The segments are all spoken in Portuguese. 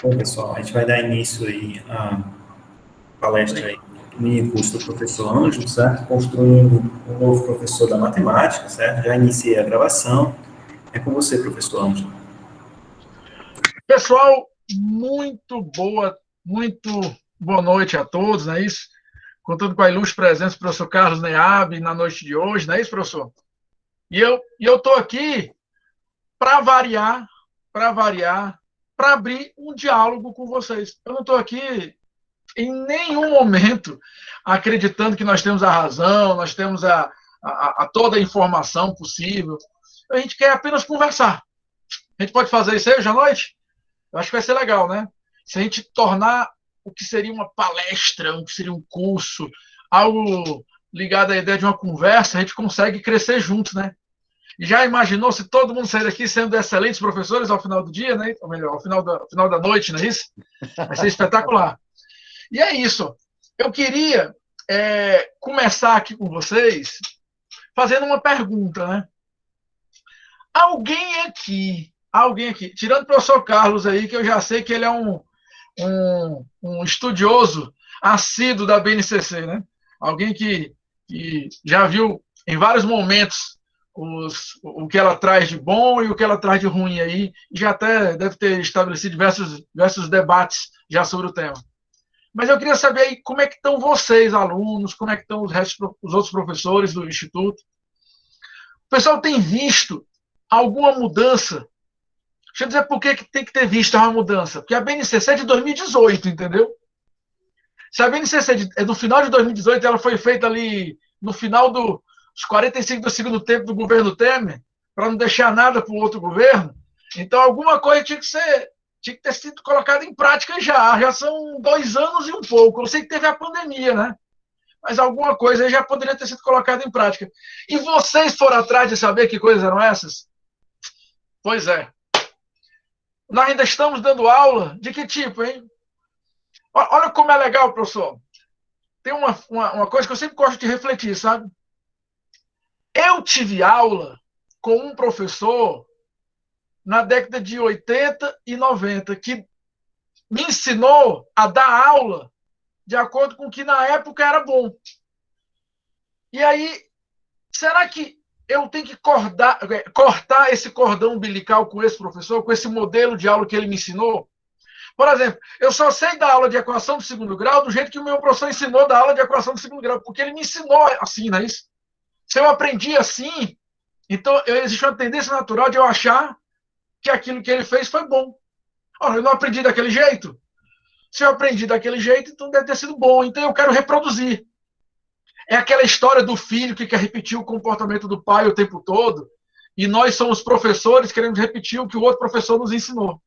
Bom, pessoal, a gente vai dar início aí à palestra aí, mini curso do professor Ângelo, certo? Construindo um novo professor da matemática, certo? Já iniciei a gravação. É com você, professor Ângelo. Pessoal, muito boa noite a todos, não é isso? Contando com a ilustre presença do professor Carlos Neab na noite de hoje, não é isso, professor? E eu estou aqui para variar, para abrir um diálogo com vocês. Eu não estou aqui em nenhum momento acreditando que nós temos a razão, nós temos a toda a informação possível. A gente quer apenas conversar. A gente pode fazer isso aí hoje à noite? Eu acho que vai ser legal, né? Se a gente tornar o que seria uma palestra, o que seria um curso, algo ligado à ideia de uma conversa, a gente consegue crescer juntos, né? E já imaginou se todo mundo sair daqui sendo excelentes professores ao final do dia, né? Ou melhor, ao final da noite, não é isso? Vai ser espetacular. E é isso. Eu queria começar aqui com vocês fazendo uma pergunta, né? Alguém aqui, tirando o professor Carlos aí, que eu já sei que ele é um estudioso assíduo da BNCC, né? Alguém que já viu em vários momentos o que ela traz de bom e o que ela traz de ruim aí, e já até deve ter estabelecido diversos debates já sobre o tema. Mas eu queria saber aí como é que estão vocês, alunos, como é que estão os outros professores do Instituto. O pessoal tem visto alguma mudança? Deixa eu dizer por que tem que ter visto uma mudança. Porque a BNCC é de 2018, entendeu? Se a BNCC é do final de 2018, ela foi feita ali no final dos 45 do segundo tempo do governo Temer, para não deixar nada para o outro governo, então alguma coisa tinha que ter sido colocada em prática já. Já são 2 anos e um pouco. Eu sei que teve a pandemia, né? Mas alguma coisa já poderia ter sido colocada em prática. E vocês foram atrás de saber que coisas eram essas? Pois é. Nós ainda estamos dando aula de que tipo, hein? Olha como é legal, professor. Tem uma coisa que eu sempre gosto de refletir, sabe? Eu tive aula com um professor na década de 80 e 90 que me ensinou a dar aula de acordo com o que na época era bom. E aí, será que eu tenho que cortar esse cordão umbilical com esse professor, com esse modelo de aula que ele me ensinou? Por exemplo, eu só sei dar aula de equação do segundo grau do jeito que o meu professor ensinou da aula de equação do segundo grau, porque ele me ensinou assim, não é isso? Se eu aprendi assim, então existe uma tendência natural de eu achar que aquilo que ele fez foi bom. Ora, eu não aprendi daquele jeito. Se eu aprendi daquele jeito, então deve ter sido bom. Então eu quero reproduzir. É aquela história do filho que quer repetir o comportamento do pai o tempo todo, e nós somos professores querendo repetir o que o outro professor nos ensinou.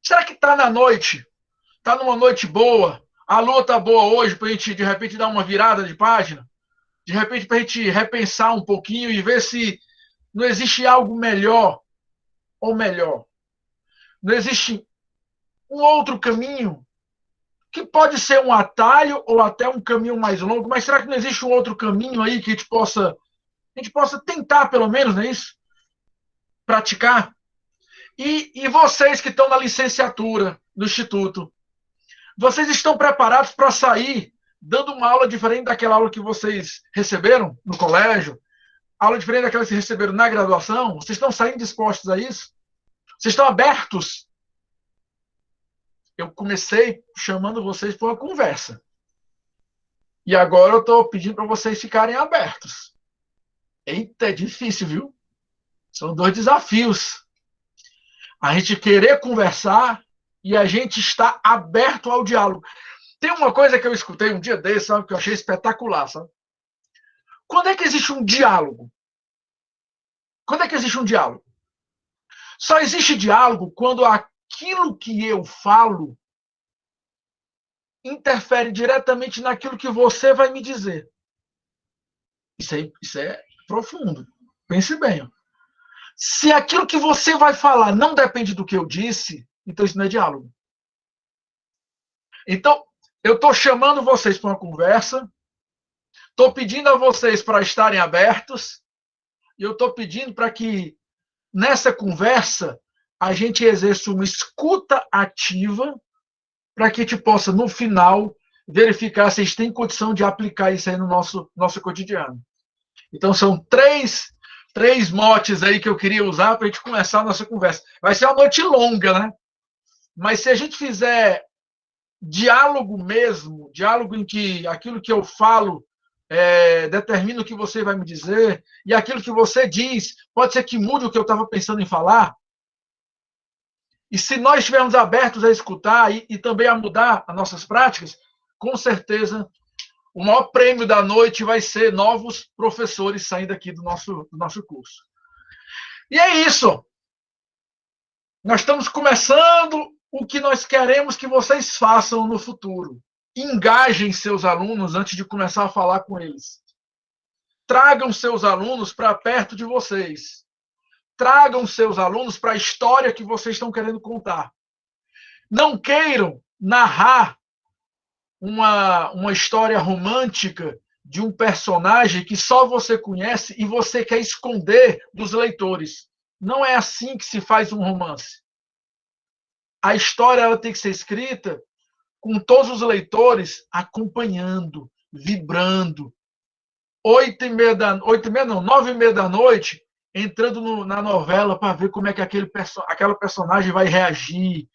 Será que está na noite? Está numa noite boa? A lua está boa hoje para a gente, de repente, dar uma virada de página? De repente, para a gente repensar um pouquinho e ver se não existe algo melhor ou melhor. Não existe um outro caminho que pode ser um atalho ou até um caminho mais longo, mas será que não existe um outro caminho aí que a gente possa tentar, pelo menos, não é isso? Praticar? E vocês que estão na licenciatura do Instituto, vocês estão preparados para sair dando uma aula diferente daquela aula que vocês receberam no colégio? Aula diferente daquela que vocês receberam na graduação? Vocês estão saindo dispostos a isso? Vocês estão abertos? Eu comecei chamando vocês para uma conversa. E agora eu estou pedindo para vocês ficarem abertos. Eita, é difícil, viu? São 2 desafios. A gente querer conversar e a gente estar aberto ao diálogo. Tem uma coisa que eu escutei um dia desse, sabe, que eu achei espetacular, sabe? Quando é que existe um diálogo? Quando é que existe um diálogo? Só existe diálogo quando aquilo que eu falo interfere diretamente naquilo que você vai me dizer. Isso é profundo. Pense bem. Se aquilo que você vai falar não depende do que eu disse, então isso não é diálogo. Então, eu estou chamando vocês para uma conversa, estou pedindo a vocês para estarem abertos, e eu estou pedindo para que, nessa conversa, a gente exerça uma escuta ativa para que a gente possa, no final, verificar se a gente tem condição de aplicar isso aí no nosso cotidiano. Então, são três motes aí que eu queria usar para a gente começar a nossa conversa. Vai ser uma noite longa, né? Mas se a gente fizer diálogo mesmo, diálogo em que aquilo que eu falo determina o que você vai me dizer, e aquilo que você diz pode ser que mude o que eu estava pensando em falar. E se nós estivermos abertos a escutar e também a mudar as nossas práticas, com certeza o maior prêmio da noite vai ser novos professores saindo aqui do nosso curso. E é isso. Nós estamos começando o que nós queremos que vocês façam no futuro. Engajem seus alunos antes de começar a falar com eles. Tragam seus alunos para perto de vocês. Tragam seus alunos para a história que vocês estão querendo contar. Não queiram narrar uma história romântica de um personagem que só você conhece e você quer esconder dos leitores. Não é assim que se faz um romance. A história ela tem que ser escrita com todos os leitores acompanhando, vibrando. 8h30 não, 9h30 da noite, entrando na novela para ver como é que aquela personagem vai reagir.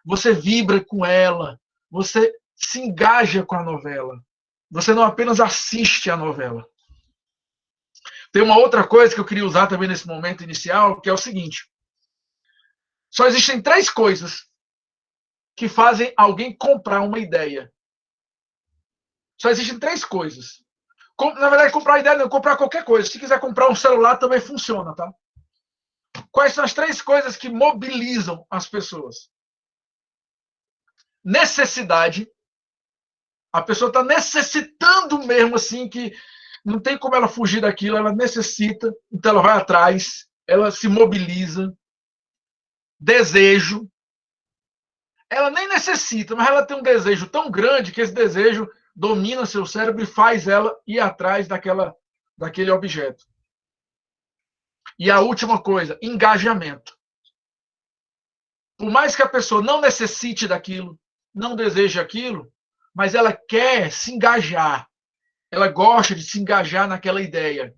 Você vibra com ela, você se engaja com a novela. Você não apenas assiste a novela. Tem uma outra coisa que eu queria usar também nesse momento inicial, que é o seguinte. Só existem 3 coisas que fazem alguém comprar uma ideia. Só existem 3 coisas. Na verdade, comprar ideia não, comprar qualquer coisa. Se quiser comprar um celular, também funciona, tá? Quais são as 3 coisas que mobilizam as pessoas? Necessidade. A pessoa está necessitando mesmo, assim, que não tem como ela fugir daquilo, ela necessita, então ela vai atrás, ela se mobiliza. Desejo. Ela nem necessita, mas ela tem um desejo tão grande que esse desejo domina seu cérebro e faz ela ir atrás daquele objeto. E a última coisa, engajamento. Por mais que a pessoa não necessite daquilo, não deseje aquilo, mas ela quer se engajar. Ela gosta de se engajar naquela ideia.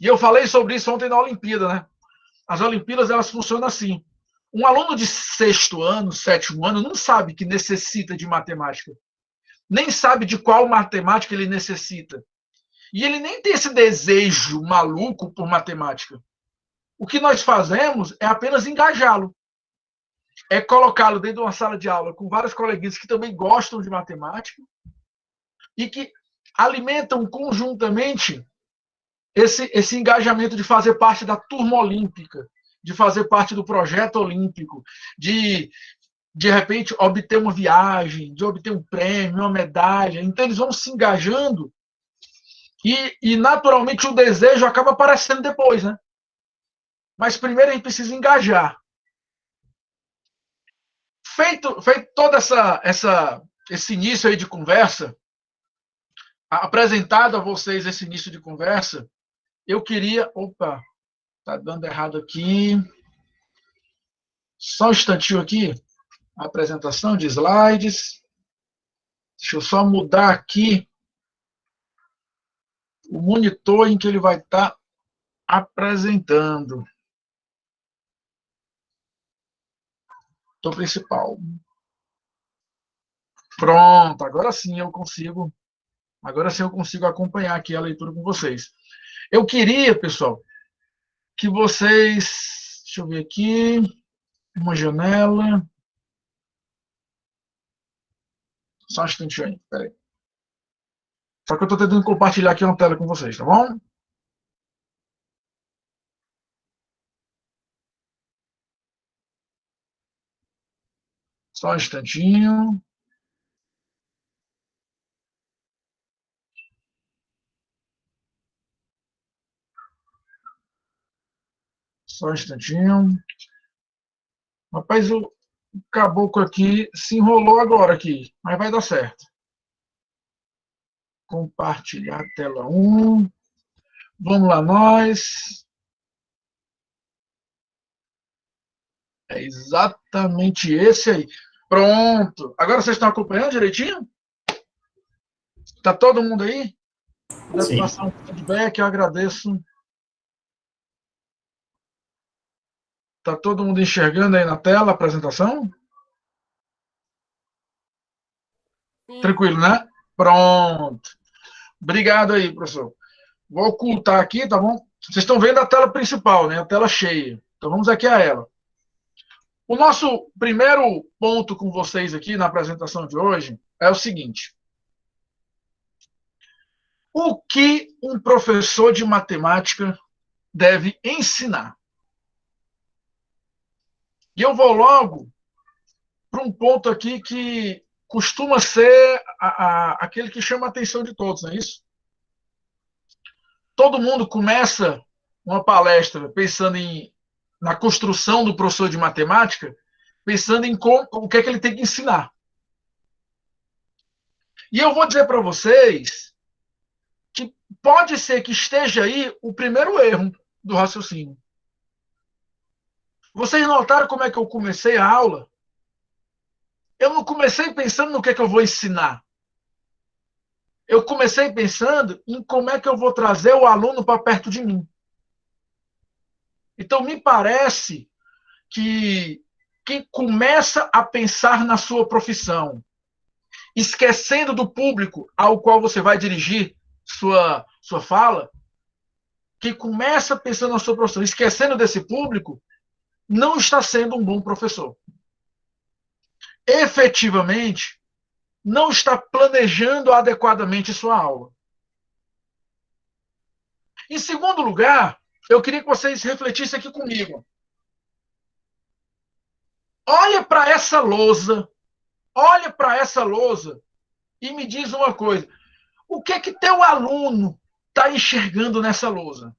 E eu falei sobre isso ontem na Olimpíada, né? As Olimpíadas, elas funcionam assim. Um aluno de 6º ano, 7º ano, não sabe que necessita de matemática. Nem sabe de qual matemática ele necessita. E ele nem tem esse desejo maluco por matemática. O que nós fazemos é apenas engajá-lo. É colocá-lo dentro de uma sala de aula com vários coleguinhas que também gostam de matemática e que alimentam conjuntamente esse engajamento de fazer parte da turma olímpica, de fazer parte do projeto olímpico, de repente, obter uma viagem, de obter um prêmio, uma medalha. Então, eles vão se engajando e naturalmente, o desejo acaba aparecendo depois, né? Mas primeiro a gente precisa engajar. Feito todo esse início aí de conversa, apresentado a vocês esse início de conversa, eu queria... Opa, tá dando errado aqui. Só um instantinho aqui. Apresentação de slides. Deixa eu só mudar aqui o monitor em que ele vai estar apresentando. Monitor principal. Pronto, agora sim eu consigo acompanhar aqui a leitura com vocês. Eu queria, pessoal, que vocês... Deixa eu ver aqui. Uma janela. Só um instantinho aí, peraí. Só que eu estou tentando compartilhar aqui uma tela com vocês, tá bom? Só um instantinho. Só um instantinho. Rapaz, o caboclo aqui se enrolou agora aqui, mas vai dar certo. Compartilhar a tela 1. Vamos lá, nós. É exatamente esse aí. Pronto. Agora vocês estão acompanhando direitinho? Tá todo mundo aí? Se puder Sim. passar um feedback, eu agradeço. Tá todo mundo enxergando aí na tela a apresentação? Sim. Tranquilo, né? Pronto. Obrigado aí, professor. Vou ocultar aqui, tá bom? Vocês estão vendo a tela principal, né? A tela cheia. Então vamos aqui a ela. O nosso primeiro ponto com vocês aqui na apresentação de hoje é o seguinte: o que um professor de matemática deve ensinar? E eu vou logo para um ponto aqui que costuma ser aquele que chama a atenção de todos, não é isso? Todo mundo começa uma palestra pensando na construção do professor de matemática, pensando em o que é que ele tem que ensinar. E eu vou dizer para vocês que pode ser que esteja aí o primeiro erro do raciocínio. Vocês notaram como é que eu comecei a aula? Eu não comecei pensando no que é que eu vou ensinar. Eu comecei pensando em como é que eu vou trazer o aluno para perto de mim. Então, me parece que quem começa a pensar na sua profissão, esquecendo do público ao qual você vai dirigir sua fala, quem começa pensando na sua profissão, esquecendo desse público, não está sendo um bom professor. Efetivamente, não está planejando adequadamente sua aula. Em segundo lugar, eu queria que vocês refletissem aqui comigo. Olha para essa lousa e me diz uma coisa. O que é que teu aluno está enxergando nessa lousa?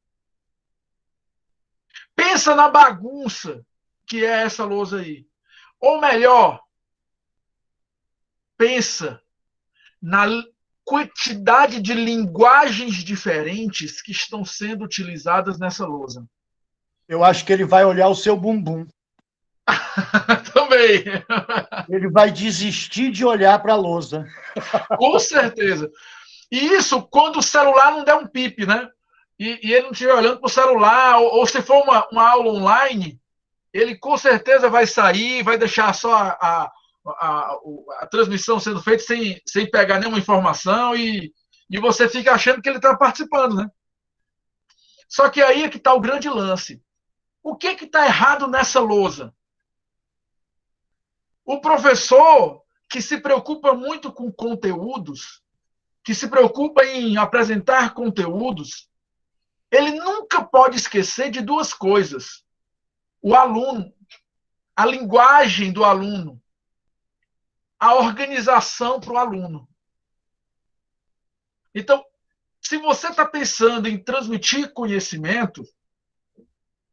Pensa na bagunça que é essa lousa aí. Ou melhor, pensa na quantidade de linguagens diferentes que estão sendo utilizadas nessa lousa. Eu acho que ele vai olhar o seu bumbum. Também. Ele vai desistir de olhar para a lousa. Com certeza. E isso quando o celular não der um pip, né? E ele não estiver olhando para o celular, ou se for uma aula online, ele com certeza vai sair, vai deixar só a transmissão sendo feita sem pegar nenhuma informação e você fica achando que ele está participando, né? Só que aí é que está o grande lance. O que está errado nessa lousa? O professor que se preocupa muito com conteúdos, que se preocupa em apresentar conteúdos, ele nunca pode esquecer de duas coisas. O aluno, a linguagem do aluno, a organização para o aluno. Então, se você está pensando em transmitir conhecimento,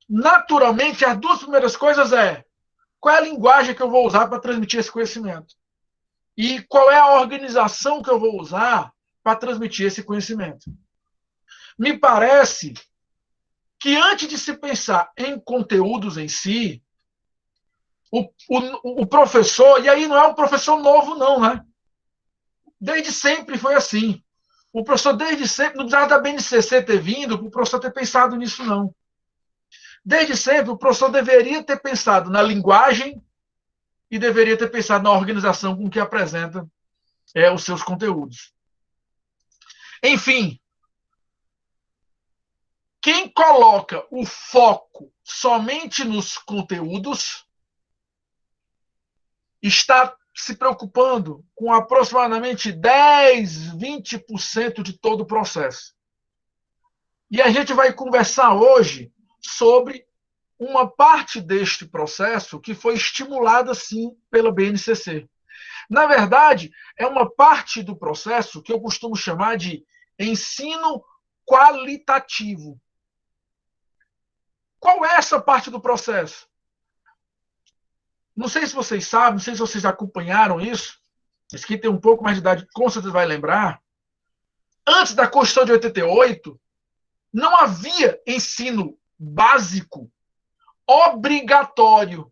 naturalmente, as duas primeiras coisas qual é a linguagem que eu vou usar para transmitir esse conhecimento? E qual é a organização que eu vou usar para transmitir esse conhecimento? Me parece que antes de se pensar em conteúdos em si, o professor, e aí não é um professor novo não, né? Desde sempre foi assim. O professor desde sempre, não precisava da BNCC ter vindo para o professor ter pensado nisso não. Desde sempre o professor deveria ter pensado na linguagem e deveria ter pensado na organização com que apresenta os seus conteúdos. Enfim, quem coloca o foco somente nos conteúdos está se preocupando com aproximadamente 10, 20% de todo o processo. E a gente vai conversar hoje sobre uma parte deste processo que foi estimulada, sim, pela BNCC. Na verdade, é uma parte do processo que eu costumo chamar de ensino qualitativo. Qual é essa parte do processo? Não sei se vocês sabem, não sei se vocês acompanharam isso, esse que tem um pouco mais de idade, com certeza vai lembrar. Antes da Constituição de 88, não havia ensino básico obrigatório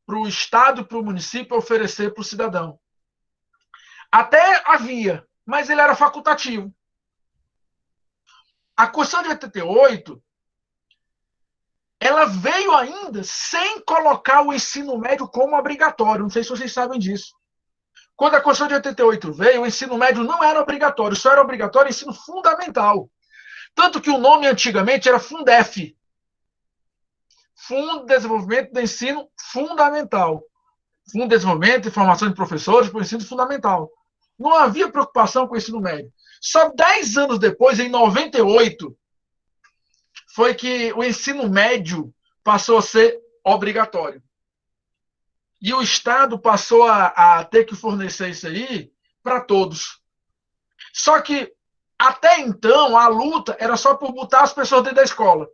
para o Estado e para o município oferecer para o cidadão. Até havia, mas ele era facultativo. A Constituição de 88, ela veio ainda sem colocar o ensino médio como obrigatório. Não sei se vocês sabem disso. Quando a Constituição de 88 veio, o ensino médio não era obrigatório, só era obrigatório o ensino fundamental. Tanto que o nome antigamente era Fundef. Fundo de Desenvolvimento do Ensino Fundamental. Fundo de Desenvolvimento e Formação de Professores para o Ensino Fundamental. Não havia preocupação com o ensino médio. Só 10 anos depois, em 98, foi que o ensino médio passou a ser obrigatório. E o Estado passou a ter que fornecer isso aí para todos. Só que, até então, a luta era só por botar as pessoas dentro da escola.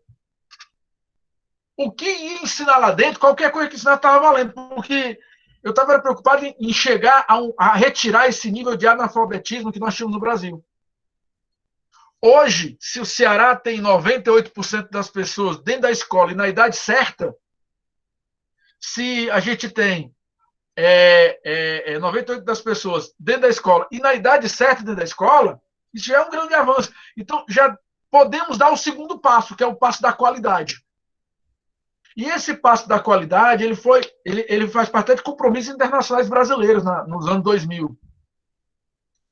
O que ia ensinar lá dentro, qualquer coisa que ensinar estava valendo, porque eu estava preocupado em chegar a retirar esse nível de analfabetismo que nós tínhamos no Brasil. Hoje, se o Ceará tem 98% das pessoas dentro da escola e na idade certa, se a gente tem 98% das pessoas dentro da escola e na idade certa dentro da escola, isso já é um grande avanço. Então, já podemos dar o segundo passo, que é o passo da qualidade. E esse passo da qualidade, ele faz parte de compromissos internacionais brasileiros nos anos 2000.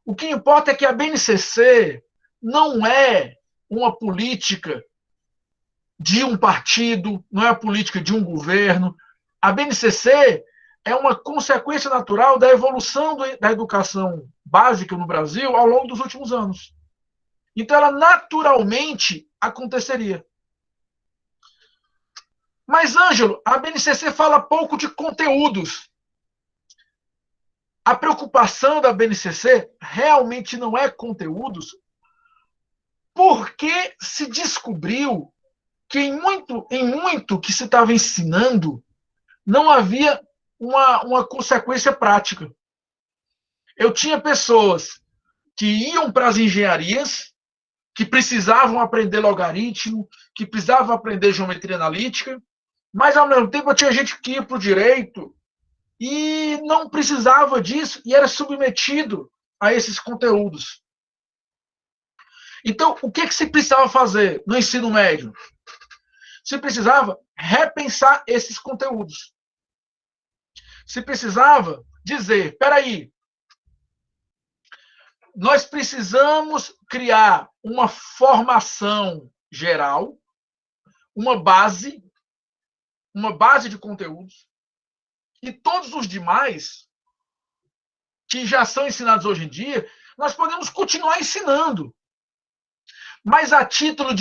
O que importa é que a BNCC não é uma política de um partido, não é a política de um governo. A BNCC é uma consequência natural da evolução da educação básica no Brasil ao longo dos últimos anos. Então, ela naturalmente aconteceria. Mas, Ângelo, a BNCC fala pouco de conteúdos. A preocupação da BNCC realmente não é conteúdos, porque se descobriu que em muito que se estava ensinando, não havia uma consequência prática. Eu tinha pessoas que iam para as engenharias, que precisavam aprender logaritmo, que precisavam aprender geometria analítica, mas, ao mesmo tempo, eu tinha gente que ia para o direito e não precisava disso e era submetido a esses conteúdos. Então, o que se precisava fazer no ensino médio? Se precisava repensar esses conteúdos. Se precisava dizer, espera aí, nós precisamos criar uma formação geral, uma base de conteúdos, e todos os demais, que já são ensinados hoje em dia, nós podemos continuar ensinando. Mas a título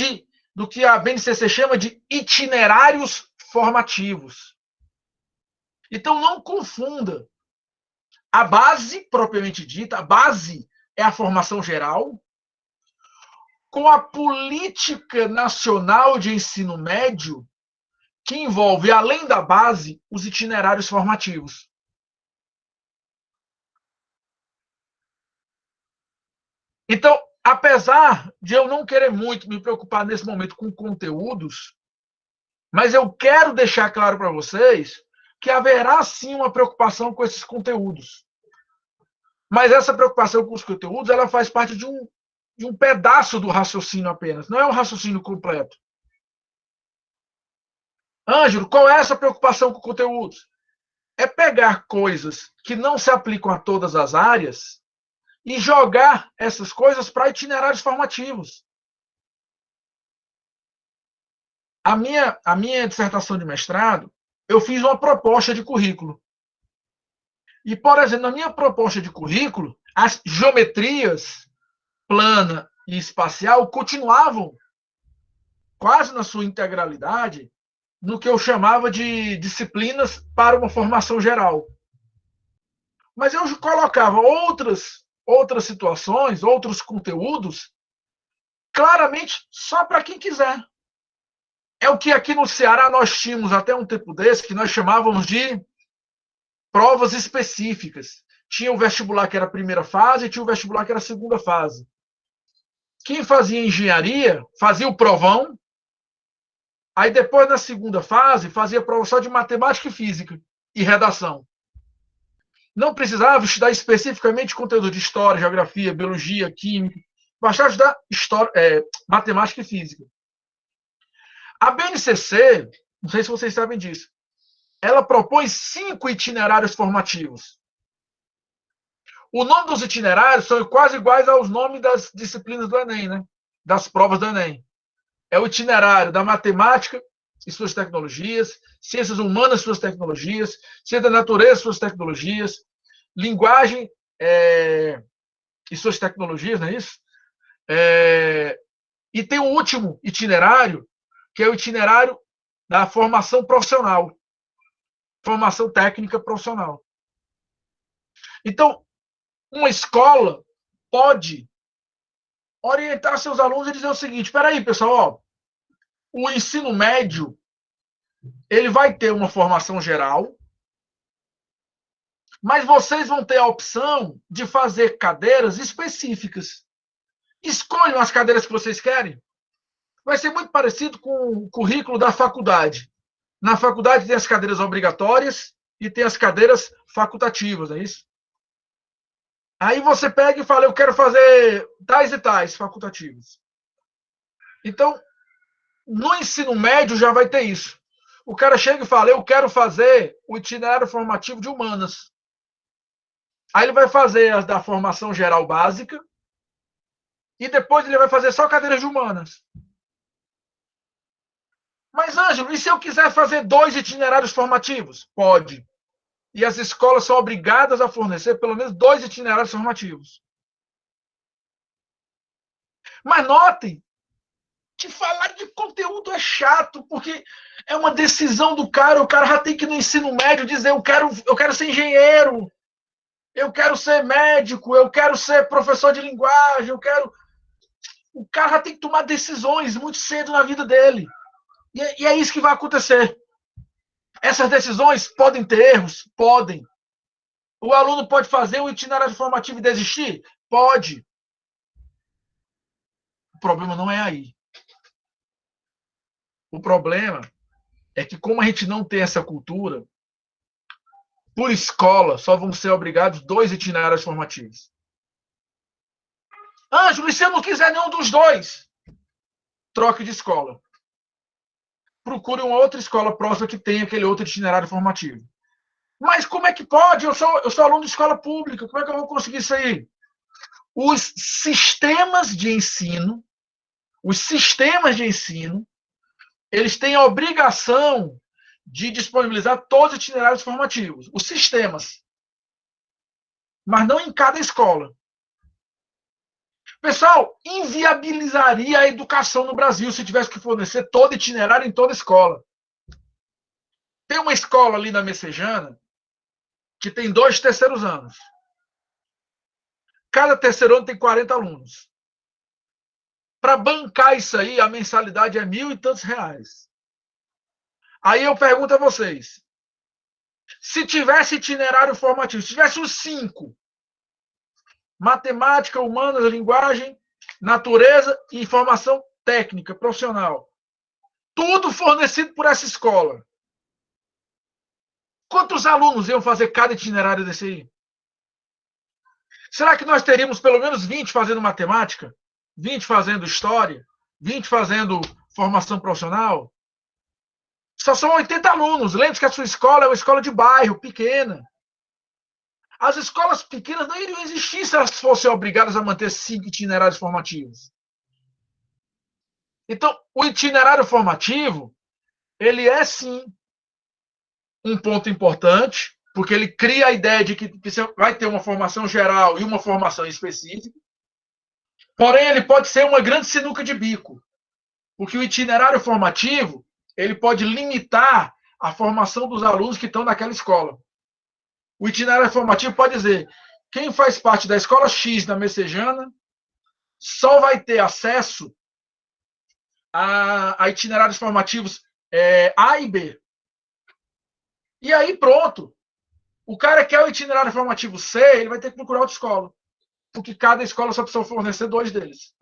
do que a BNCC chama de itinerários formativos. Então, não confunda. A base, propriamente dita, a base é a formação geral, com a política nacional de ensino médio, que envolve, além da base, os itinerários formativos. Então, apesar de eu não querer muito me preocupar nesse momento com conteúdos, mas eu quero deixar claro para vocês que haverá sim uma preocupação com esses conteúdos. Mas essa preocupação com os conteúdos, ela faz parte de um pedaço do raciocínio apenas, não é um raciocínio completo. Ângelo, qual é essa preocupação com conteúdos? É pegar coisas que não se aplicam a todas as áreas e jogar essas coisas para itinerários formativos. A minha dissertação de mestrado, eu fiz uma proposta de currículo. E, por exemplo, na minha proposta de currículo, as geometrias plana e espacial continuavam quase na sua integralidade no que eu chamava de disciplinas para uma formação geral. Mas eu colocava outras situações, outros conteúdos, claramente só para quem quiser. É o que aqui no Ceará nós tínhamos até um tempo desse, que nós chamávamos de provas específicas. Tinha o vestibular que era a primeira fase e tinha o vestibular que era a segunda fase. Quem fazia engenharia fazia o provão, aí depois, na segunda fase, fazia prova só de matemática e física. e redação. Não precisava estudar especificamente conteúdo de história, geografia, biologia, química. Bastava estudar matemática e física. A BNCC, não sei se vocês sabem disso, ela propõe 5 itinerários formativos. O nome dos itinerários são quase iguais aos nomes das disciplinas do Enem, né? Das provas do Enem. É o itinerário da matemática e suas tecnologias, ciências humanas e suas tecnologias, ciência da natureza e suas tecnologias, linguagem e suas tecnologias, não é isso? E tem o último itinerário, que é o itinerário da formação profissional, formação técnica profissional. Então, uma escola pode orientar seus alunos e dizer o seguinte: espera aí, pessoal, o ensino médio ele vai ter uma formação geral, mas vocês vão ter a opção de fazer cadeiras específicas. Escolham as cadeiras que vocês querem. Vai ser muito parecido com o currículo da faculdade. Na faculdade tem as cadeiras obrigatórias e tem as cadeiras facultativas, não é isso? Aí você pega e fala, eu quero fazer tais e tais facultativos. Então, no ensino médio já vai ter isso. O cara chega e fala, eu quero fazer o itinerário formativo de humanas. Aí ele vai fazer as da formação geral básica e depois ele vai fazer só cadeiras de humanas. Mas, Ângelo, e se eu quiser fazer 2 itinerários formativos? Pode. E as escolas são obrigadas a fornecer pelo menos 2 itinerários formativos. Mas notem, que falar de conteúdo é chato, porque é uma decisão do cara, o cara já tem que no ensino médio dizer, eu quero ser engenheiro, eu quero ser médico, eu quero ser professor de linguagem, O cara já tem que tomar decisões muito cedo na vida dele. E é isso que vai acontecer. Essas decisões podem ter erros? Podem. O aluno pode fazer o itinerário formativo e desistir? Pode. O problema não é aí. O problema é que, como a gente não tem essa cultura, por escola, só vão ser obrigados 2 itinerários formativos. Ângelo, e se eu não quiser nenhum dos 2? Troque de escola. Procure uma outra escola próxima que tenha aquele outro itinerário formativo. Mas como é que pode? Eu sou aluno de escola pública. Como é que eu vou conseguir isso aí? Os sistemas de ensino, eles têm a obrigação de disponibilizar todos os itinerários formativos. Os sistemas. Mas não em cada escola. Pessoal, inviabilizaria a educação no Brasil se tivesse que fornecer todo itinerário em toda escola. Tem uma escola ali na Messejana que tem 2 terceiros anos. Cada terceiro ano tem 40 alunos. Para bancar isso aí, a mensalidade é R$1.000 e tantos reais. Aí eu pergunto a vocês, se tivesse itinerário formativo, se tivesse os 5, matemática, humanas, linguagem, natureza e formação técnica, profissional, tudo fornecido por essa escola, quantos alunos iam fazer cada itinerário desse aí? Será que nós teríamos pelo menos 20 fazendo matemática, 20 fazendo história, 20 fazendo formação profissional? Só são 80 alunos. Lembre-se que a sua escola é uma escola de bairro, pequena. As escolas pequenas não iriam existir se elas fossem obrigadas a manter 5 itinerários formativos. Então, o itinerário formativo, ele é, sim, um ponto importante, porque ele cria a ideia de que você vai ter uma formação geral e uma formação específica. Porém, ele pode ser uma grande sinuca de bico, porque o itinerário formativo ele pode limitar a formação dos alunos que estão naquela escola. O itinerário formativo pode dizer, quem faz parte da escola X da Messejana só vai ter acesso a itinerários formativos A e B. E aí pronto. O cara quer o itinerário formativo C, ele vai ter que procurar outra escola. Porque cada escola só precisa fornecer 2 deles.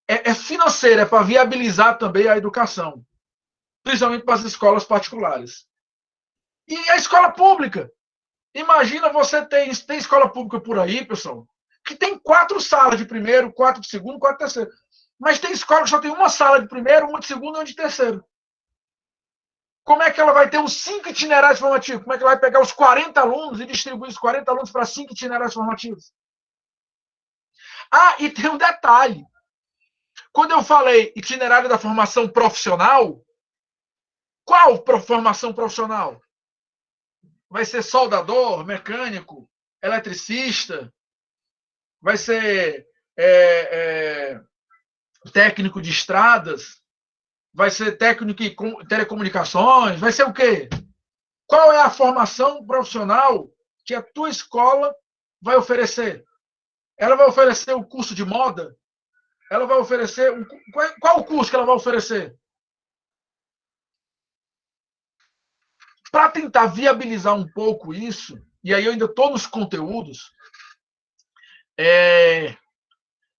É financeiro, é para viabilizar também a educação. Principalmente para as escolas particulares. E a escola pública? Imagina você tem escola pública por aí, pessoal, que tem 4 salas de primeiro, 4 de segundo, 4 de terceiro. Mas tem escola que só tem uma sala de primeiro, uma de segundo e uma de terceiro. Como é que ela vai ter os 5 itinerários formativos? Como é que ela vai pegar os 40 alunos e distribuir os 40 alunos para 5 itinerários formativos? Ah, e tem um detalhe. Quando eu falei itinerário da formação profissional, qual formação profissional? Vai ser soldador, mecânico, eletricista? Vai ser técnico de estradas? Vai ser técnico em telecomunicações? Vai ser o quê? Qual é a formação profissional que a tua escola vai oferecer? Ela vai oferecer um curso de moda? Ela vai oferecer... Qual o curso que ela vai oferecer? Para tentar viabilizar um pouco isso, e aí eu ainda estou nos conteúdos,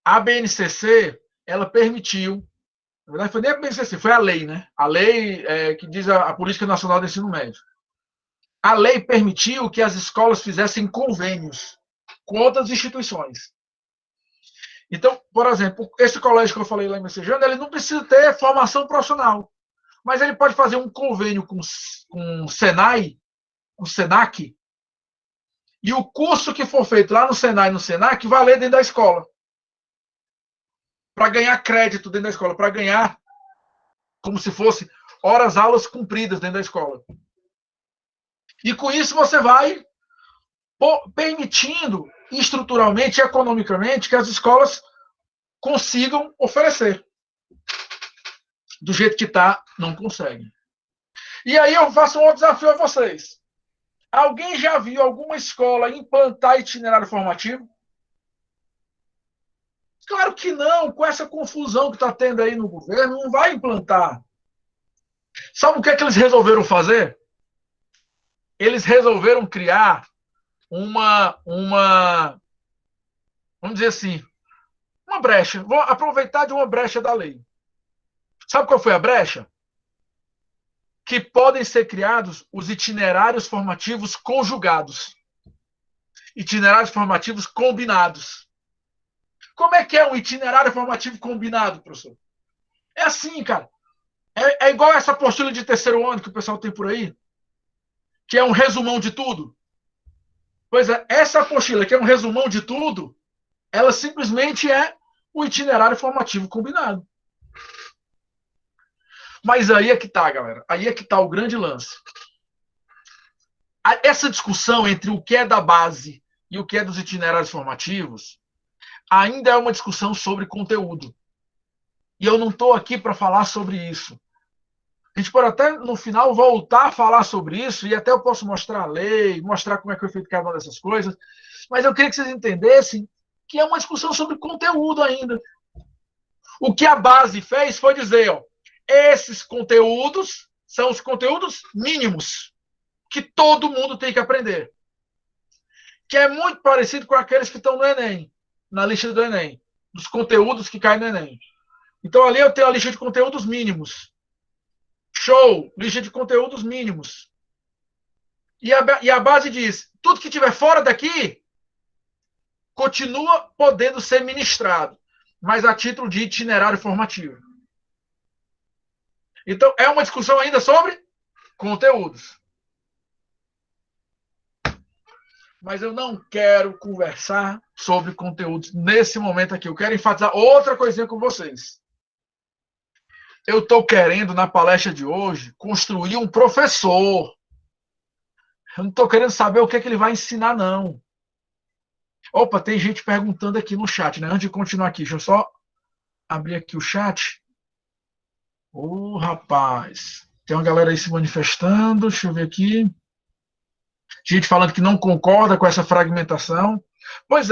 a BNCC, ela permitiu, na verdade foi nem a BNCC, foi a lei, né? A lei que diz a Política Nacional do Ensino Médio. A lei permitiu que as escolas fizessem convênios com outras instituições. Então, por exemplo, esse colégio que eu falei lá em Messejana, ele não precisa ter formação profissional, mas ele pode fazer um convênio com o Senai, o Senac, e o curso que for feito lá no Senai e no Senac valer dentro da escola. Para ganhar crédito dentro da escola, para ganhar como se fosse horas-aulas cumpridas dentro da escola. E com isso você vai permitindo estruturalmente e economicamente que as escolas consigam oferecer. Do jeito que está, não conseguem. E aí eu faço um outro desafio a vocês. Alguém já viu alguma escola implantar itinerário formativo? Claro que não, com essa confusão que está tendo aí no governo, não vai implantar. Sabe o que é que eles resolveram fazer? Eles resolveram criar vamos dizer assim, uma brecha. Vou aproveitar de uma brecha da lei. Sabe qual foi a brecha? Que podem ser criados os itinerários formativos conjugados. Itinerários formativos combinados. Como é que é um itinerário formativo combinado, professor? É assim, cara. É igual essa apostila de terceiro ano que o pessoal tem por aí, que é um resumão de tudo. Pois é, essa apostila, que é um resumão de tudo, ela simplesmente é o itinerário formativo combinado. Mas aí é que tá, galera. Aí é que tá o grande lance. Essa discussão entre o que é da base e o que é dos itinerários formativos ainda é uma discussão sobre conteúdo. E eu não estou aqui para falar sobre isso. A gente pode até, no final, voltar a falar sobre isso, e até eu posso mostrar a lei, mostrar como é que foi feito cada uma dessas coisas, mas eu queria que vocês entendessem que é uma discussão sobre conteúdo ainda. O que a base fez foi dizer, ó, esses conteúdos são os conteúdos mínimos que todo mundo tem que aprender. Que é muito parecido com aqueles que estão no Enem, na lista do Enem, dos conteúdos que caem no Enem. Então, ali eu tenho a lista de conteúdos mínimos. Show! Lista de conteúdos mínimos. E a base diz, tudo que estiver fora daqui continua podendo ser ministrado, mas a título de itinerário formativo. Então, é uma discussão ainda sobre conteúdos. Mas eu não quero conversar sobre conteúdos nesse momento aqui. Eu quero enfatizar outra coisinha com vocês. Eu estou querendo, na palestra de hoje, construir um professor. Eu não estou querendo saber o que é que ele vai ensinar, não. Opa, tem gente perguntando aqui no chat, né? Antes de continuar aqui, deixa eu só abrir aqui o chat. Rapaz. Tem uma galera aí se manifestando. Deixa eu ver aqui. Gente falando que não concorda com essa fragmentação. Pois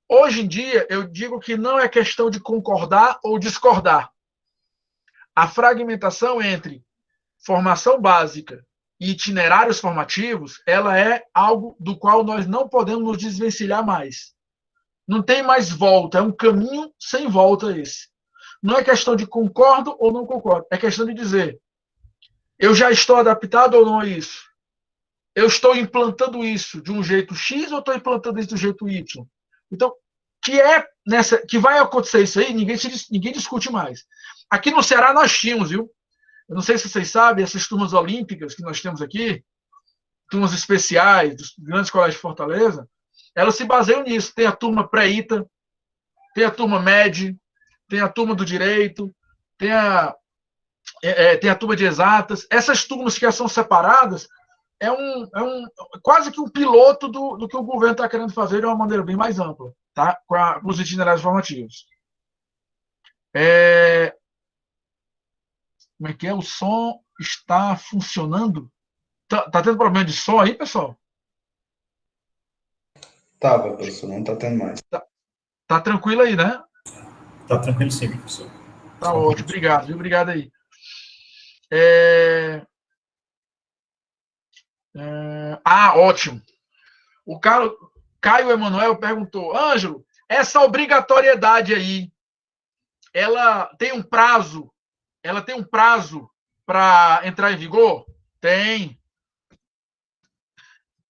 hoje em dia, eu digo que não é questão de concordar ou discordar. A fragmentação entre formação básica e itinerários formativos, ela é algo do qual nós não podemos nos desvencilhar mais. Não tem mais volta, é um caminho sem volta esse. Não é questão de concordo ou não concordo, é questão de dizer, Eu já estou adaptado ou não a isso? Eu estou implantando isso de um jeito X ou estou implantando isso do jeito Y? Então, que vai acontecer isso aí, ninguém discute mais. Aqui no Ceará nós tínhamos, viu? Eu não sei se vocês sabem, essas turmas olímpicas que nós temos aqui, turmas especiais dos grandes colégios de Fortaleza, elas se baseiam nisso. Tem a turma pré-ITA, tem a turma MED, tem a turma do direito, tem a turma de exatas. Essas turmas que são separadas é quase que um piloto do que o governo está querendo fazer de uma maneira bem mais ampla, tá? Com os itinerários formativos. Como é que é? O som está funcionando? Tá tendo problema de som aí, pessoal? Tava, professor, não tá tendo mais. Tá tranquilo aí, né? Tá tranquilo sim, professor. Tá ótimo, obrigado, viu? Obrigado aí. Ótimo. O Caio Emanuel perguntou, Ângelo, essa obrigatoriedade aí, ela tem um prazo para entrar em vigor? Tem.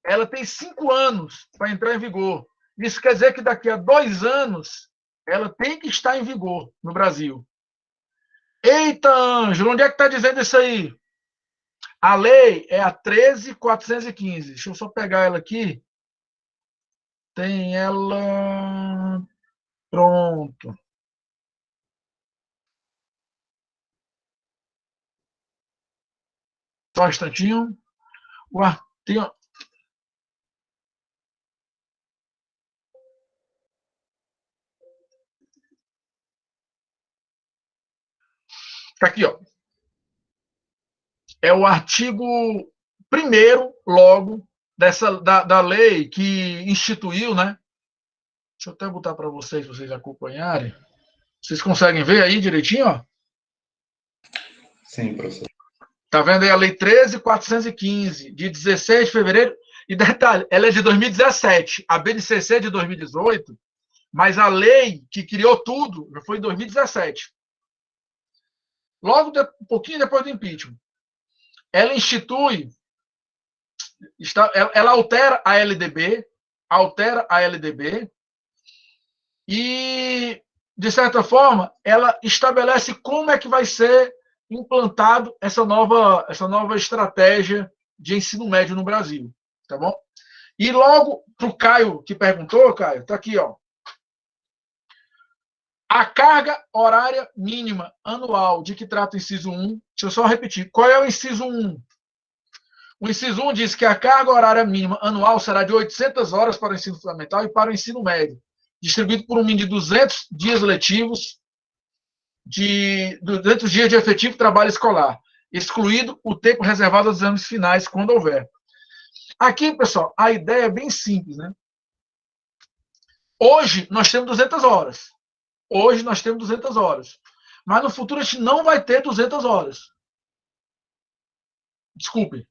Ela tem 5 anos para entrar em vigor. Isso quer dizer que daqui a 2 anos ela tem que estar em vigor no Brasil. Eita, Ângelo, onde é que está dizendo isso aí? A lei é a 13.415. Deixa eu só pegar ela aqui. Tem ela. Pronto. Só um instantinho. Tem... Aqui, ó. É o artigo 1º, logo, da lei que instituiu, né? Deixa eu até botar para vocês acompanharem. Vocês conseguem ver aí direitinho, ó? Sim, professor. Tá vendo aí a lei 13.415, de 16 de fevereiro? E detalhe, ela é de 2017. A BNCC é de 2018, mas a lei que criou tudo já foi em 2017. Um pouquinho depois do impeachment. Ela institui, ela altera a LDB e, de certa forma, ela estabelece como é que vai ser implantado essa nova estratégia de ensino médio no Brasil, tá bom? E logo para o Caio, que perguntou, Caio, está aqui, ó. A carga horária mínima anual de que trata o inciso 1, deixa eu só repetir, qual é o inciso 1? O inciso 1 diz que a carga horária mínima anual será de 800 horas para o ensino fundamental e para o ensino médio, distribuído por um mínimo de 200 dias letivos, de 200 dias de efetivo trabalho escolar, excluído o tempo reservado aos exames finais, quando houver. Aqui, pessoal, a ideia é bem simples, né? Hoje, nós temos 200 horas. Mas no futuro, a gente não vai ter 200 horas. Desculpe.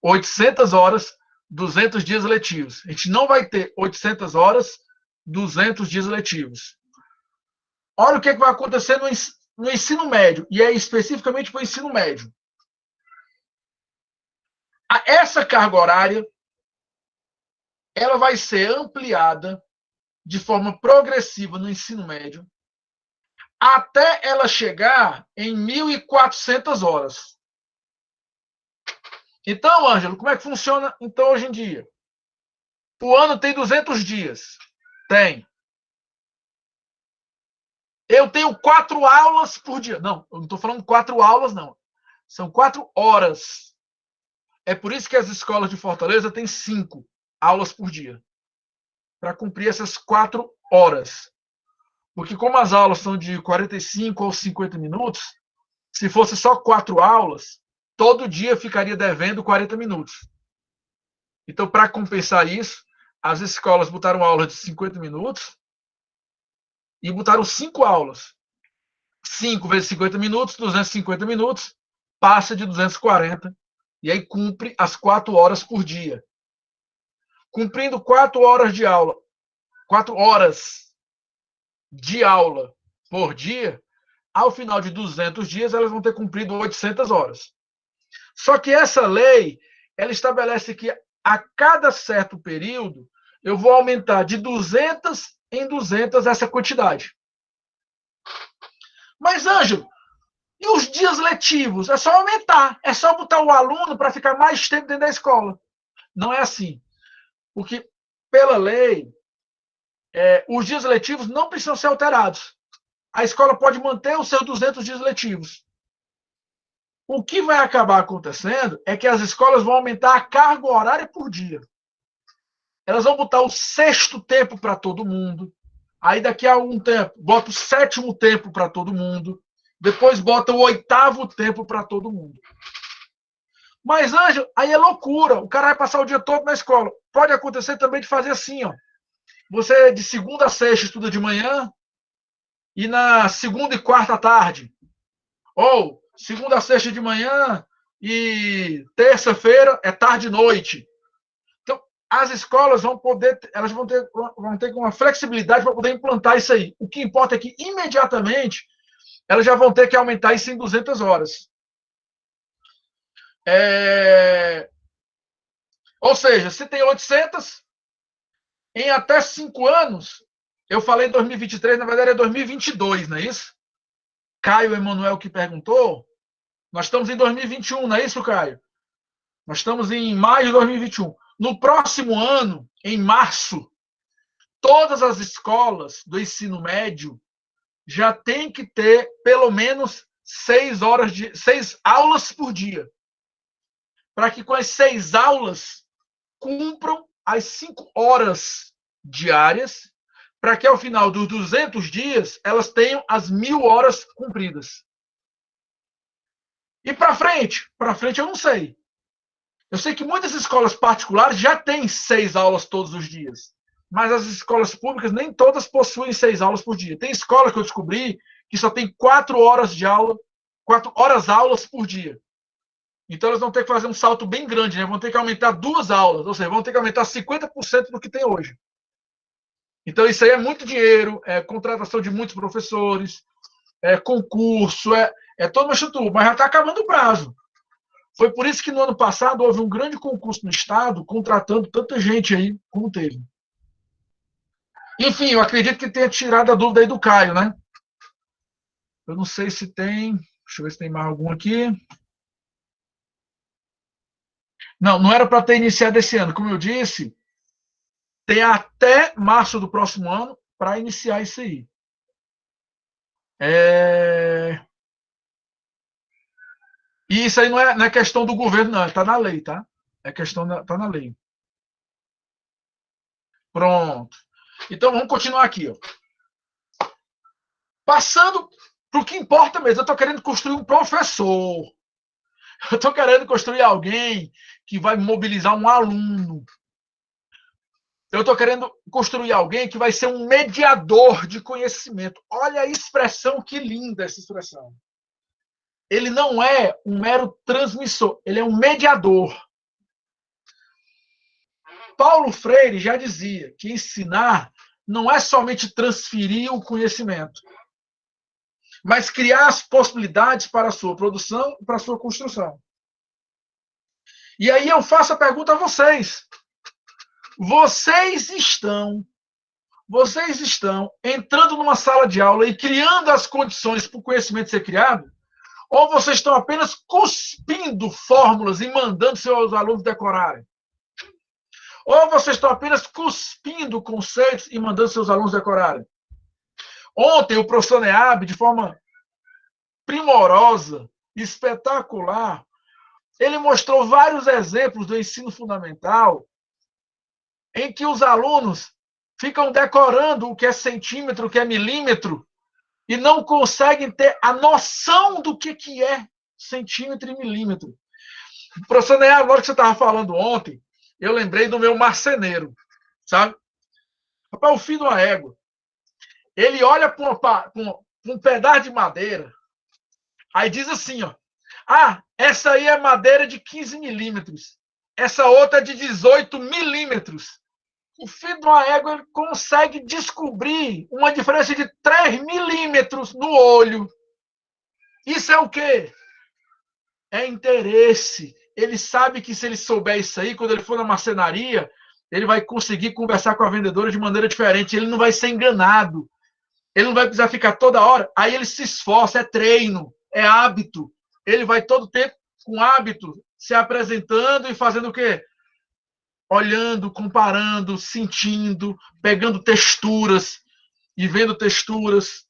800 horas, 200 dias letivos. A gente não vai ter 800 horas, 200 dias letivos. Olha o que vai acontecer no ensino médio, e é especificamente para o ensino médio. Essa carga horária ela vai ser ampliada de forma progressiva no ensino médio até ela chegar em 1.400 horas. Então, Ângelo, como é que funciona então hoje em dia? O ano tem 200 dias. Tem. Eu tenho 4 aulas por dia. Não, eu não estou falando 4 aulas, não. São 4 horas. É por isso que as escolas de Fortaleza têm 5 aulas por dia. Para cumprir essas 4 horas. Porque como as aulas são de 45 ou 50 minutos, se fosse só 4 aulas, todo dia ficaria devendo 40 minutos. Então, para compensar isso, as escolas botaram aula de 50 minutos e botaram 5 aulas. 5 vezes 50 minutos, 250 minutos, passa de 240. E aí cumpre as 4 horas por dia. Cumprindo 4 horas de aula, 4 horas de aula por dia, ao final de 200 dias, elas vão ter cumprido 800 horas. Só que essa lei, ela estabelece que a cada certo período, eu vou aumentar de 200 em 200 essa quantidade. Mas, Ângelo, e os dias letivos? É só aumentar. É só botar o aluno para ficar mais tempo dentro da escola. Não é assim. Porque, pela lei, os dias letivos não precisam ser alterados. A escola pode manter os seus 200 dias letivos. O que vai acabar acontecendo é que as escolas vão aumentar a carga horária por dia. Elas vão botar o 6º tempo para todo mundo. Aí, daqui a algum tempo, bota o 7º tempo para todo mundo. Depois bota o 8º tempo para todo mundo. Mas, Ângelo, aí é loucura. O cara vai passar o dia todo na escola. Pode acontecer também de fazer assim, ó. Você, de segunda a sexta, estuda de manhã e na segunda e quarta à tarde. Ou segunda a sexta de manhã e terça-feira é tarde e noite. Então, as escolas vão ter uma flexibilidade para poder implantar isso aí. O que importa é que, imediatamente, elas já vão ter que aumentar isso em 200 horas. Ou seja, se tem 800, em até 5 anos, eu falei 2023, na verdade é 2022, não é isso? Caio Emanuel que perguntou, nós estamos em 2021, não é isso, Caio? Nós estamos em maio de 2021. No próximo ano, em março, todas as escolas do ensino médio já tem que ter pelo menos 6 aulas por dia. Para que com as 6 aulas cumpram as 5 horas diárias, para que ao final dos 200 dias elas tenham as 1.000 horas cumpridas. E para frente? Para frente eu não sei. Eu sei que muitas escolas particulares já têm 6 aulas todos os dias. Mas as escolas públicas nem todas possuem 6 aulas por dia. Tem escola que eu descobri que só tem 4 horas de aula, 4 horas aulas por dia. Então elas vão ter que fazer um salto bem grande, né? Vão ter que aumentar 2 aulas, ou seja, vão ter que aumentar 50% do que tem hoje. Então isso aí é muito dinheiro, é contratação de muitos professores, é concurso, é toda uma estrutura, mas já está acabando o prazo. Foi por isso que no ano passado houve um grande concurso no Estado, contratando tanta gente aí como teve. Enfim, eu acredito que tenha tirado a dúvida aí do Caio, né? Eu não sei se tem. Deixa eu ver se tem mais algum aqui. Não, não era para ter iniciado esse ano. Como eu disse, tem até março do próximo ano para iniciar isso aí. E isso aí não é questão do governo, não. Está na lei, tá? Está na lei. Pronto. Então, vamos continuar aqui. Ó. Passando para o que importa mesmo. Eu estou querendo construir um professor. Eu estou querendo construir alguém que vai mobilizar um aluno. Eu estou querendo construir alguém que vai ser um mediador de conhecimento. Olha a expressão, que linda essa expressão. Ele não é um mero transmissor, ele é um mediador. Paulo Freire já dizia que ensinar não é somente transferir o conhecimento, mas criar as possibilidades para a sua produção e para a sua construção. E aí eu faço a pergunta a vocês. Vocês estão entrando numa sala de aula e criando as condições para o conhecimento ser criado? Ou vocês estão apenas cuspindo fórmulas e mandando seus alunos decorarem? Ou vocês estão apenas cuspindo conceitos e mandando seus alunos decorarem? Ontem, o professor Neab, de forma primorosa, espetacular, ele mostrou vários exemplos do ensino fundamental em que os alunos ficam decorando o que é centímetro, o que é milímetro, e não conseguem ter a noção do que é centímetro e milímetro. Professor Neab, agora que você estava falando ontem, eu lembrei do meu marceneiro, sabe? Rapaz, o filho de uma égua. Ele olha para um pedaço de madeira, aí diz assim, ó, essa aí é madeira de 15 milímetros, essa outra é de 18 milímetros. O filho de uma égua, ele consegue descobrir uma diferença de 3 milímetros no olho. Isso é o quê? é interesse. Ele sabe que se ele souber isso aí, quando ele for na marcenaria, ele vai conseguir conversar com a vendedora de maneira diferente. Ele não vai ser enganado. Ele não vai precisar ficar toda hora. Aí ele se esforça, é treino, é hábito. Ele vai todo tempo com hábito, se apresentando e fazendo o quê? Olhando, comparando, sentindo, pegando texturas e vendo texturas.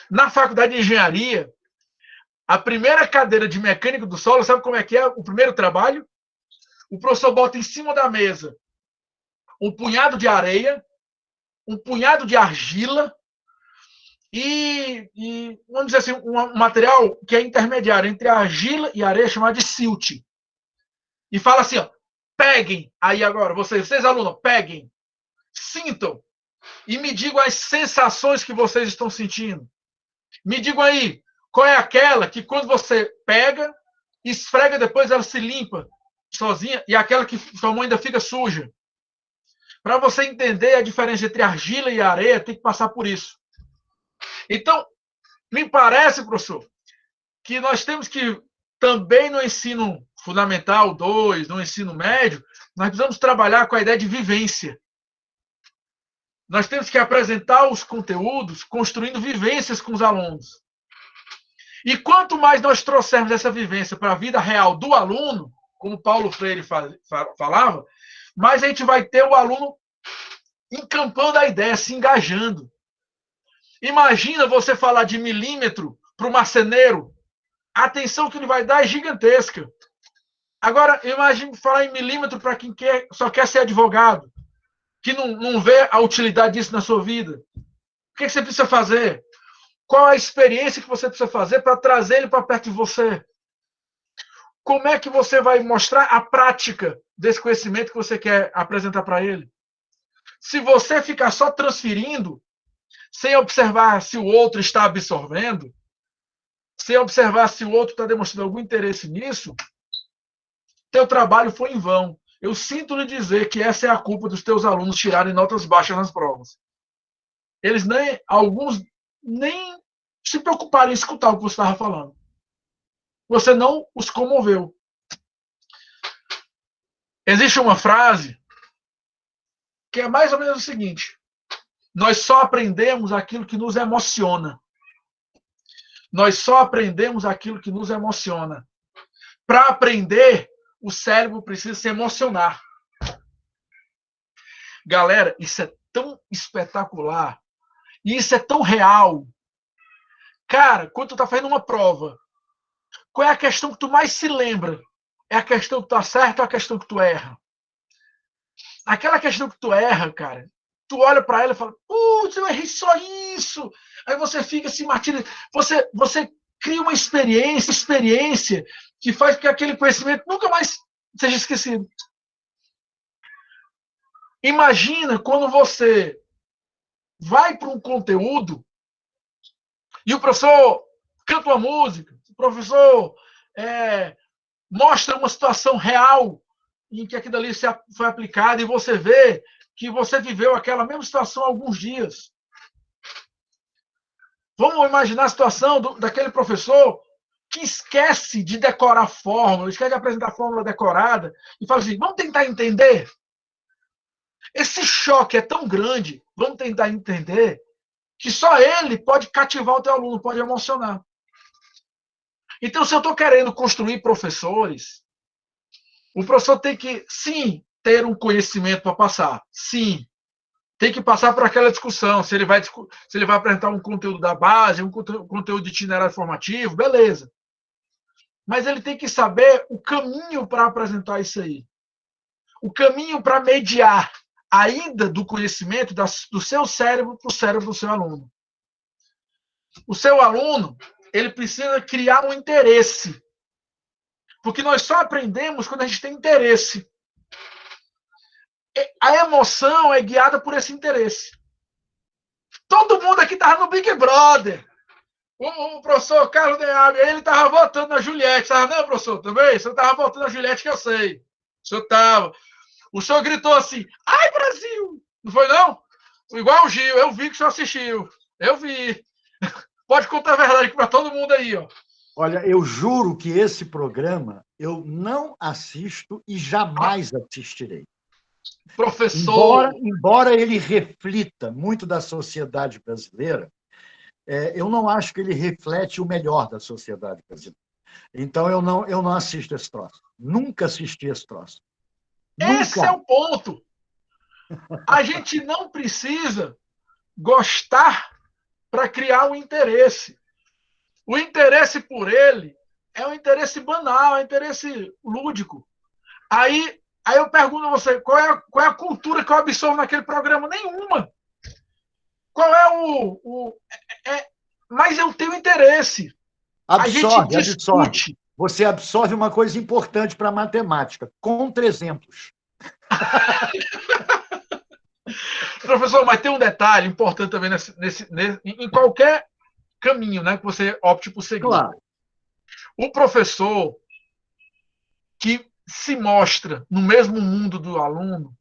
Na faculdade de engenharia, a primeira cadeira de mecânico do solo, sabe como é que é o primeiro trabalho? O professor bota em cima da mesa um punhado de areia, um punhado de argila e vamos dizer assim, um material que é intermediário entre a argila e a areia, chamado de silt. E fala assim, ó, peguem, aí agora, vocês alunos, peguem, sintam e me digam as sensações que vocês estão sentindo. Me digam aí, qual é aquela que quando você pega, esfrega, depois ela se limpa sozinha, e aquela que sua mão ainda fica suja. Para você entender a diferença entre argila e areia, tem que passar por isso. Então, me parece, professor, que nós temos que, também no ensino fundamental 2, no ensino médio, nós precisamos trabalhar com a ideia de vivência. Nós temos que apresentar os conteúdos construindo vivências com os alunos. E quanto mais nós trouxermos essa vivência para a vida real do aluno, como Paulo Freire falava, mais a gente vai ter o aluno encampando a ideia, se engajando. Imagina você falar de milímetro para o marceneiro, a atenção que ele vai dar é gigantesca. Agora, imagine falar em milímetro para quem só quer ser advogado, que não vê a utilidade disso na sua vida. O que você precisa fazer? Qual a experiência que você precisa fazer para trazer ele para perto de você? Como é que você vai mostrar a prática desse conhecimento que você quer apresentar para ele? Se você ficar só transferindo, sem observar se o outro está absorvendo, sem observar se o outro está demonstrando algum interesse nisso, teu trabalho foi em vão. Eu sinto lhe dizer que essa é a culpa dos teus alunos tirarem notas baixas nas provas. Eles alguns nem se preocuparam em escutar o que você estava falando. Você não os comoveu. Existe uma frase que é mais ou menos o seguinte: nós só aprendemos aquilo que nos emociona. Nós só aprendemos aquilo que nos emociona. Para aprender, o cérebro precisa se emocionar. Galera, isso é tão espetacular. E isso é tão real. Cara, quando tu tá fazendo uma prova, qual é a questão que tu mais se lembra? É a questão que tu acerta ou a questão que tu erra? Aquela questão que tu erra, cara, tu olha para ela e fala, putz, eu errei só isso. Aí você fica se martirizando. Você cria uma experiência que faz com que aquele conhecimento nunca mais seja esquecido. Imagina quando você vai para um conteúdo e o professor canta uma música, o professor mostra uma situação real em que aquilo ali foi aplicado e você vê que você viveu aquela mesma situação há alguns dias. Vamos imaginar a situação daquele professor que esquece de decorar a fórmula, esquece de apresentar a fórmula decorada e fala assim, vamos tentar entender? Esse choque é tão grande, vamos tentar entender, que só ele pode cativar o teu aluno, pode emocionar. Então, se eu estou querendo construir professores, o professor tem que, sim, ter um conhecimento para passar. Sim. Tem que passar por aquela discussão. Se ele vai apresentar um conteúdo da base, um conteúdo de itinerário formativo, beleza. Mas ele tem que saber o caminho para apresentar isso aí. O caminho para mediar a ida do conhecimento do seu cérebro para o cérebro do seu aluno. O seu aluno, ele precisa criar um interesse. Porque nós só aprendemos quando a gente tem interesse. A emoção é guiada por esse interesse. Todo mundo aqui estava no Big Brother. O professor Carlos Deab, ele estava votando na Juliette. Estava, não, professor, também? O senhor estava votando na Juliette, que eu sei. O senhor estava. O senhor gritou assim, ai, Brasil! Não foi, não? Igual o Gil, eu vi que o senhor assistiu. Eu vi. Pode contar a verdade aqui para todo mundo aí, ó. Olha, eu juro que esse programa eu não assisto e jamais assistirei. Professor, Embora ele reflita muito da sociedade brasileira, eu não acho que ele reflete o melhor da sociedade brasileira. Então, eu não assisto esse troço. Nunca assisti esse troço. esse Nunca. é o ponto. A gente não precisa gostar para criar um interesse. O interesse por ele é um interesse banal, é um interesse lúdico. Aí eu pergunto a você, qual é a cultura que eu absorvo naquele programa? Nenhuma. Qual é mas eu tenho interesse. A gente discute. Você absorve uma coisa importante para a matemática, contra-exemplos. Professor, mas tem um detalhe importante também em qualquer caminho, né, que você opte por seguir. Claro. O professor que se mostra no mesmo mundo do aluno,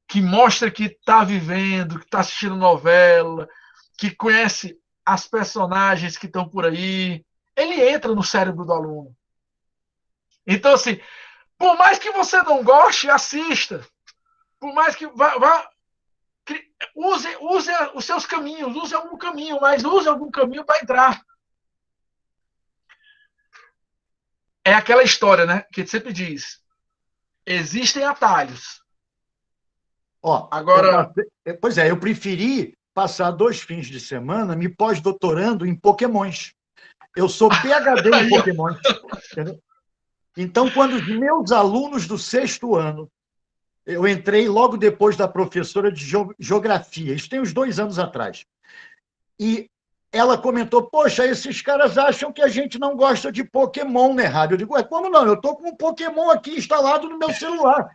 que mostra que está vivendo, que está assistindo novela, que conhece as personagens que estão por aí, ele entra no cérebro do aluno. Então, assim, por mais que você não goste, assista. Por mais que use os seus caminhos, use algum caminho, mas use algum caminho para entrar. É aquela história, né, que a gente sempre diz. Existem atalhos. Agora, eu preferi passar 2 fins de semana me pós-doutorando em Pokémons. Eu sou PhD em Pokémon. Entendeu? Então, quando os meus alunos do 6º ano, eu entrei logo depois da professora de geografia, isso tem uns 2 anos atrás, e ela comentou, poxa, esses caras acham que a gente não gosta de Pokémon, né, Rádio? Eu digo, como não? Eu estou com um Pokémon aqui instalado no meu celular.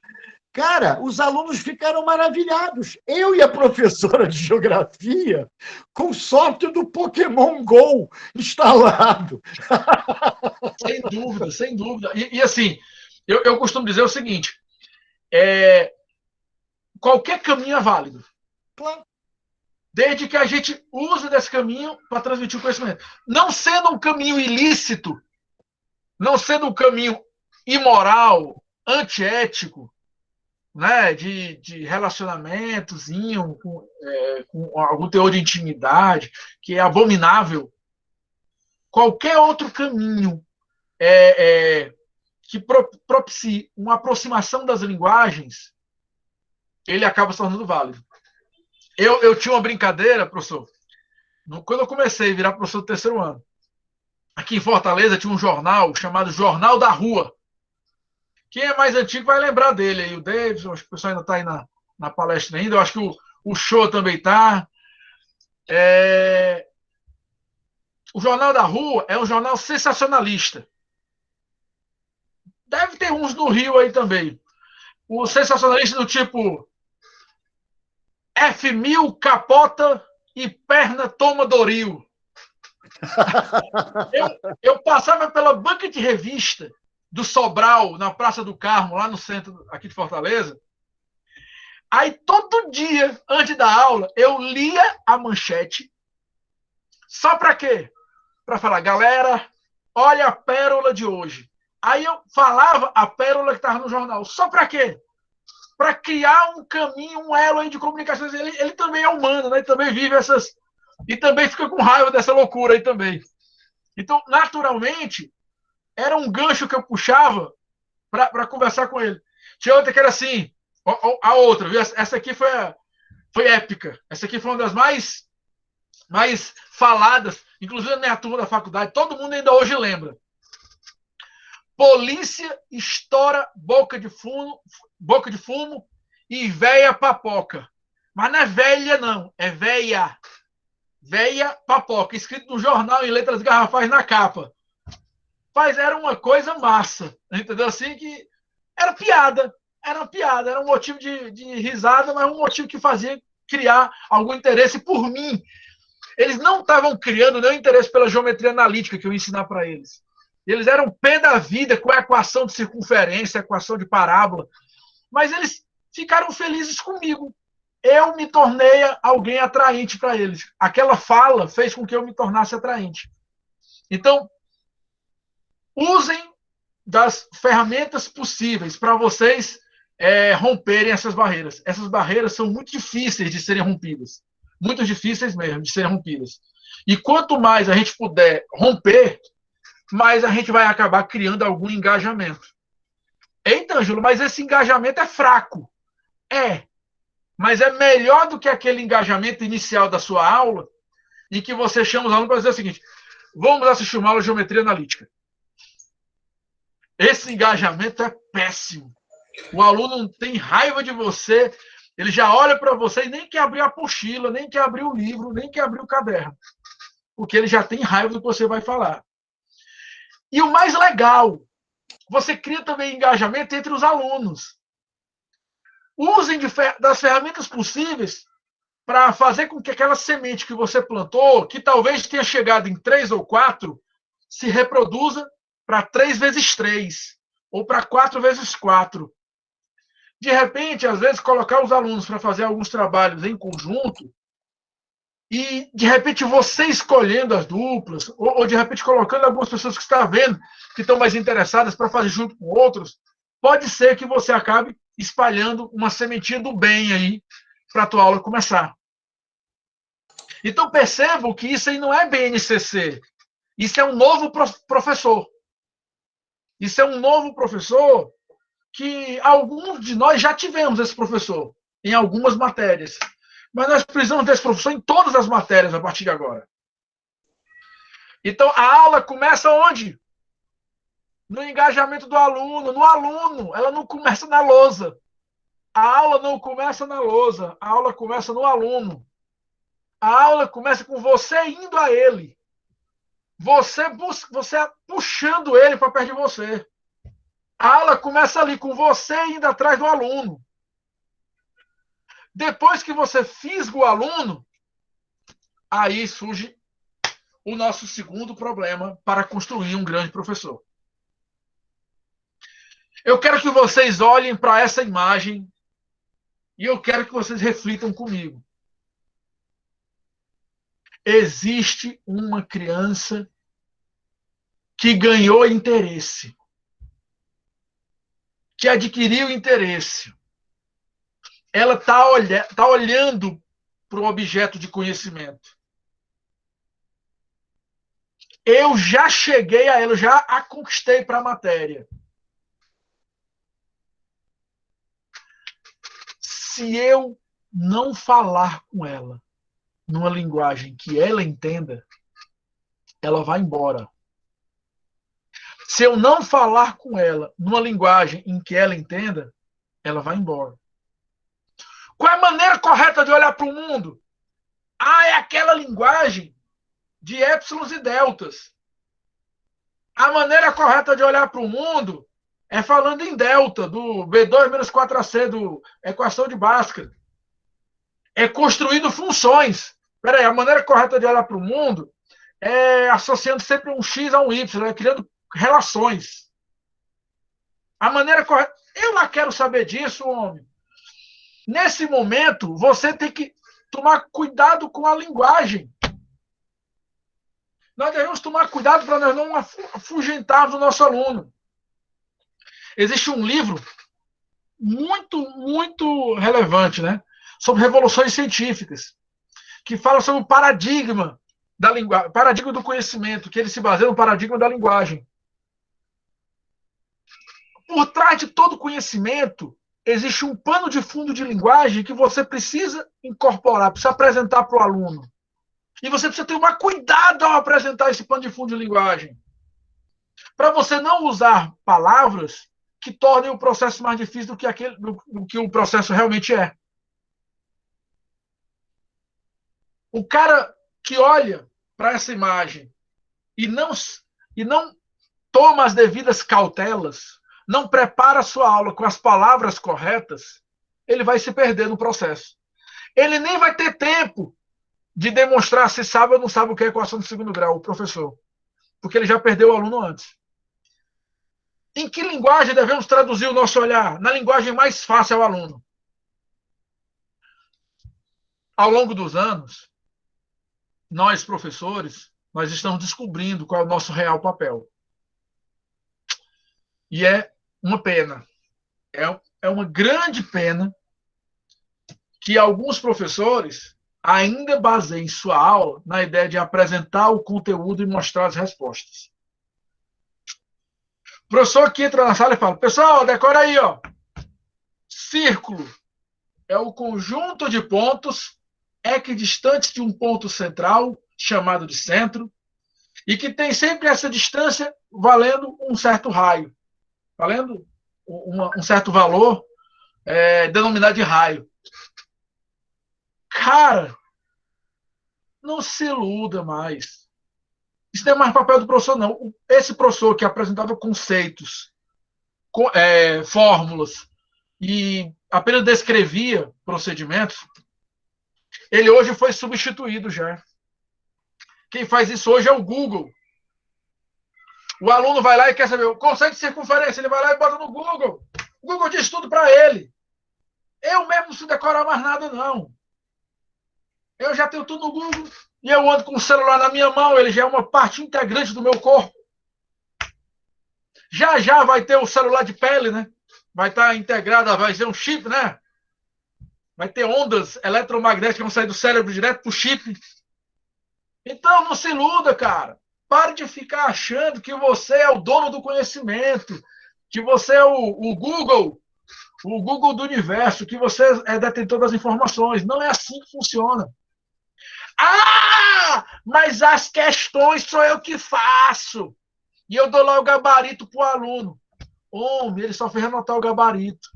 Cara, os alunos ficaram maravilhados. Eu e a professora de geografia com software do Pokémon Go instalado. Sem dúvida, sem dúvida. E assim, eu costumo dizer o seguinte, qualquer caminho é válido. Claro. Desde que a gente use desse caminho para transmitir o conhecimento. Não sendo um caminho ilícito, não sendo um caminho imoral, antiético, né, de relacionamentozinho com algum teor de intimidade, que é abominável. Qualquer outro caminho que propicie uma aproximação das linguagens, ele acaba se tornando válido. Eu tinha uma brincadeira, professor, quando eu comecei a virar professor do 3º ano. Aqui em Fortaleza tinha um jornal chamado Jornal da Rua. Quem é mais antigo vai lembrar dele aí, o Davidson, acho que o pessoal ainda está aí na palestra ainda, eu acho que o Show também está. O Jornal da Rua é um jornal sensacionalista. Deve ter uns no Rio aí também. O sensacionalista do tipo F1000 capota e perna toma Doril. Eu passava pela banca de revista do Sobral, na Praça do Carmo, lá no centro aqui de Fortaleza. Aí, todo dia, antes da aula, eu lia a manchete. Só para quê? Para falar, galera, olha a pérola de hoje. Aí eu falava a pérola que estava no jornal. Só para quê? Para criar um caminho, um elo aí de comunicações. Ele também é humano, né? Ele também vive essas... E também fica com raiva dessa loucura aí também. Então, naturalmente, era um gancho que eu puxava para conversar com ele. Tinha outra que era assim, a outra, viu? Essa aqui foi épica. Essa aqui foi uma das mais faladas, inclusive na minha turma da faculdade, todo mundo ainda hoje lembra. Polícia estoura boca de fumo e véia papoca. Mas não é velha, não, é véia. Véia papoca, escrito no jornal em letras garrafais na capa. Mas era uma coisa massa, entendeu? Assim que era piada, era um motivo de risada, mas um motivo que fazia criar algum interesse por mim. Eles não estavam criando nenhum interesse pela geometria analítica que eu ia ensinar para eles. Eles eram pé da vida com a equação de circunferência, a equação de parábola, mas eles ficaram felizes comigo. Eu me tornei alguém atraente para eles. Aquela fala fez com que eu me tornasse atraente. Então, Usem das ferramentas possíveis para vocês romperem essas barreiras. Essas barreiras são muito difíceis de serem rompidas. Muito difíceis mesmo de serem rompidas. E quanto mais a gente puder romper, mais a gente vai acabar criando algum engajamento. Eita, Ângelo, mas esse engajamento é fraco. Mas é melhor do que aquele engajamento inicial da sua aula, em que você chama os alunos para dizer o seguinte: vamos assistir uma aula de geometria analítica. Esse engajamento é péssimo. O aluno tem raiva de você, ele já olha para você e nem quer abrir a apostila, nem quer abrir o livro, nem quer abrir o caderno, porque ele já tem raiva do que você vai falar. E o mais legal, você cria também engajamento entre os alunos. Usem das ferramentas possíveis para fazer com que aquela semente que você plantou, que talvez tenha chegado em 3 ou 4, se reproduza para 3 vezes 3, ou para 4 vezes 4. De repente, às vezes, colocar os alunos para fazer alguns trabalhos em conjunto, e, de repente, você escolhendo as duplas, ou de repente, colocando algumas pessoas que está vendo, que estão mais interessadas para fazer junto com outros, pode ser que você acabe espalhando uma sementinha do bem aí para a tua aula começar. Então, percebam que isso aí não é BNCC. Isso é um novo professor. Isso é um novo professor que alguns de nós já tivemos esse professor em algumas matérias. Mas nós precisamos desse professor em todas as matérias a partir de agora. Então, a aula começa onde? No engajamento do aluno, no aluno. Ela não começa na lousa. A aula não começa na lousa. A aula começa no aluno. A aula começa com você indo a ele. Você puxando ele para perto de você. A aula começa ali, com você indo atrás do aluno. Depois que você fisga o aluno, aí surge o nosso segundo problema para construir um grande professor. Eu quero que vocês olhem para essa imagem e eu quero que vocês reflitam comigo. Existe uma criança que ganhou interesse, que adquiriu interesse. Ela está olhando para o objeto de conhecimento. Eu já cheguei a ela, eu já a conquistei para a matéria. Se eu não falar com ela numa linguagem que ela entenda, ela vai embora. Se eu não falar com ela numa linguagem em que ela entenda, ela vai embora. Qual é a maneira correta de olhar para o mundo? É aquela linguagem de épsilons e deltas. A maneira correta de olhar para o mundo é falando em delta, do B2 menos 4AC, do equação de Bhaskara. É construindo funções. Espera aí, a maneira correta de olhar para o mundo é associando sempre um X a um Y, criando relações. A maneira correta... Eu não quero saber disso, homem. Nesse momento, você tem que tomar cuidado com a linguagem. Nós devemos tomar cuidado para nós não afugentarmos o nosso aluno. Existe um livro muito relevante, né, sobre revoluções científicas, que fala sobre o paradigma da linguagem, paradigma do conhecimento, que ele se baseia no paradigma da linguagem. Por trás de todo conhecimento, existe um pano de fundo de linguagem que você precisa incorporar, precisa apresentar para o aluno. E você precisa ter cuidado ao apresentar esse pano de fundo de linguagem. Para você não usar palavras que tornem o processo mais difícil do que o processo realmente é. O cara que olha para essa imagem e não toma as devidas cautelas, não prepara a sua aula com as palavras corretas, ele vai se perder no processo. Ele nem vai ter tempo de demonstrar se sabe ou não sabe o que é equação de segundo grau, o professor, porque ele já perdeu o aluno antes. Em que linguagem devemos traduzir o nosso olhar? Na linguagem mais fácil ao aluno. Ao longo dos anos, nós, professores, nós estamos descobrindo qual é o nosso real papel. E é uma pena. É uma grande pena que alguns professores ainda baseiem sua aula na ideia de apresentar o conteúdo e mostrar as respostas. O professor que entra na sala e fala, pessoal, decora aí, ó. Círculo é o conjunto de pontos equidistantes de um ponto central, chamado de centro, e que tem sempre essa distância valendo um certo raio, valendo um certo valor denominado de raio. Cara, não se iluda mais. Isso não é mais papel do professor, não. Esse professor que apresentava conceitos, fórmulas e apenas descrevia procedimentos, ele hoje foi substituído já. Quem faz isso hoje é o Google. O aluno vai lá e quer saber o conceito de circunferência, ele vai lá e bota no Google. O Google diz tudo para ele. Eu mesmo não sei decorar mais nada, não. Eu já tenho tudo no Google e eu ando com o celular na minha mão, ele já é uma parte integrante do meu corpo. Já vai ter o celular de pele, né? Vai estar integrado, vai ser um chip, né? Vai ter ondas eletromagnéticas que vão sair do cérebro direto para o chip. Então, não se iluda, cara. Pare de ficar achando que você é o dono do conhecimento, que você é o Google do universo, que você é detentor das informações. Não é assim que funciona. Ah, mas as questões sou eu que faço. E eu dou lá o gabarito para o aluno. Homem, ele só fez anotar o gabarito.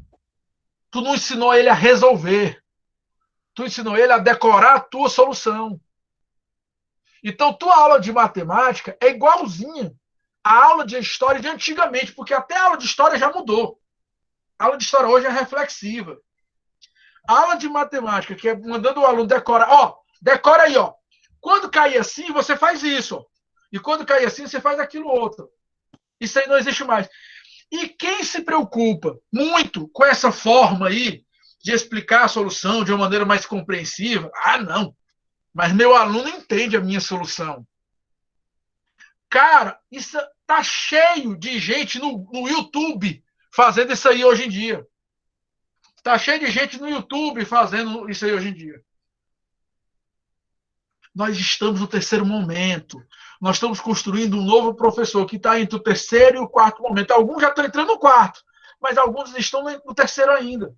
Tu não ensinou ele a resolver. Tu ensinou ele a decorar a tua solução. Então, tua aula de matemática é igualzinha à aula de história de antigamente, porque até a aula de história já mudou. A aula de história hoje é reflexiva. A aula de matemática, que é mandando o aluno decorar, decora aí, ó. Quando cair assim, você faz isso, ó. E quando cair assim, você faz aquilo outro. Isso aí não existe mais. E quem se preocupa muito com essa forma aí de explicar a solução de uma maneira mais compreensiva, não. Mas meu aluno entende a minha solução. Cara, isso tá cheio de gente no YouTube fazendo isso aí hoje em dia. Tá cheio de gente no YouTube fazendo isso aí hoje em dia. Nós estamos no terceiro momento. Nós estamos construindo um novo professor que está entre o terceiro e o quarto momento. Alguns já estão entrando no quarto, mas alguns estão no terceiro ainda.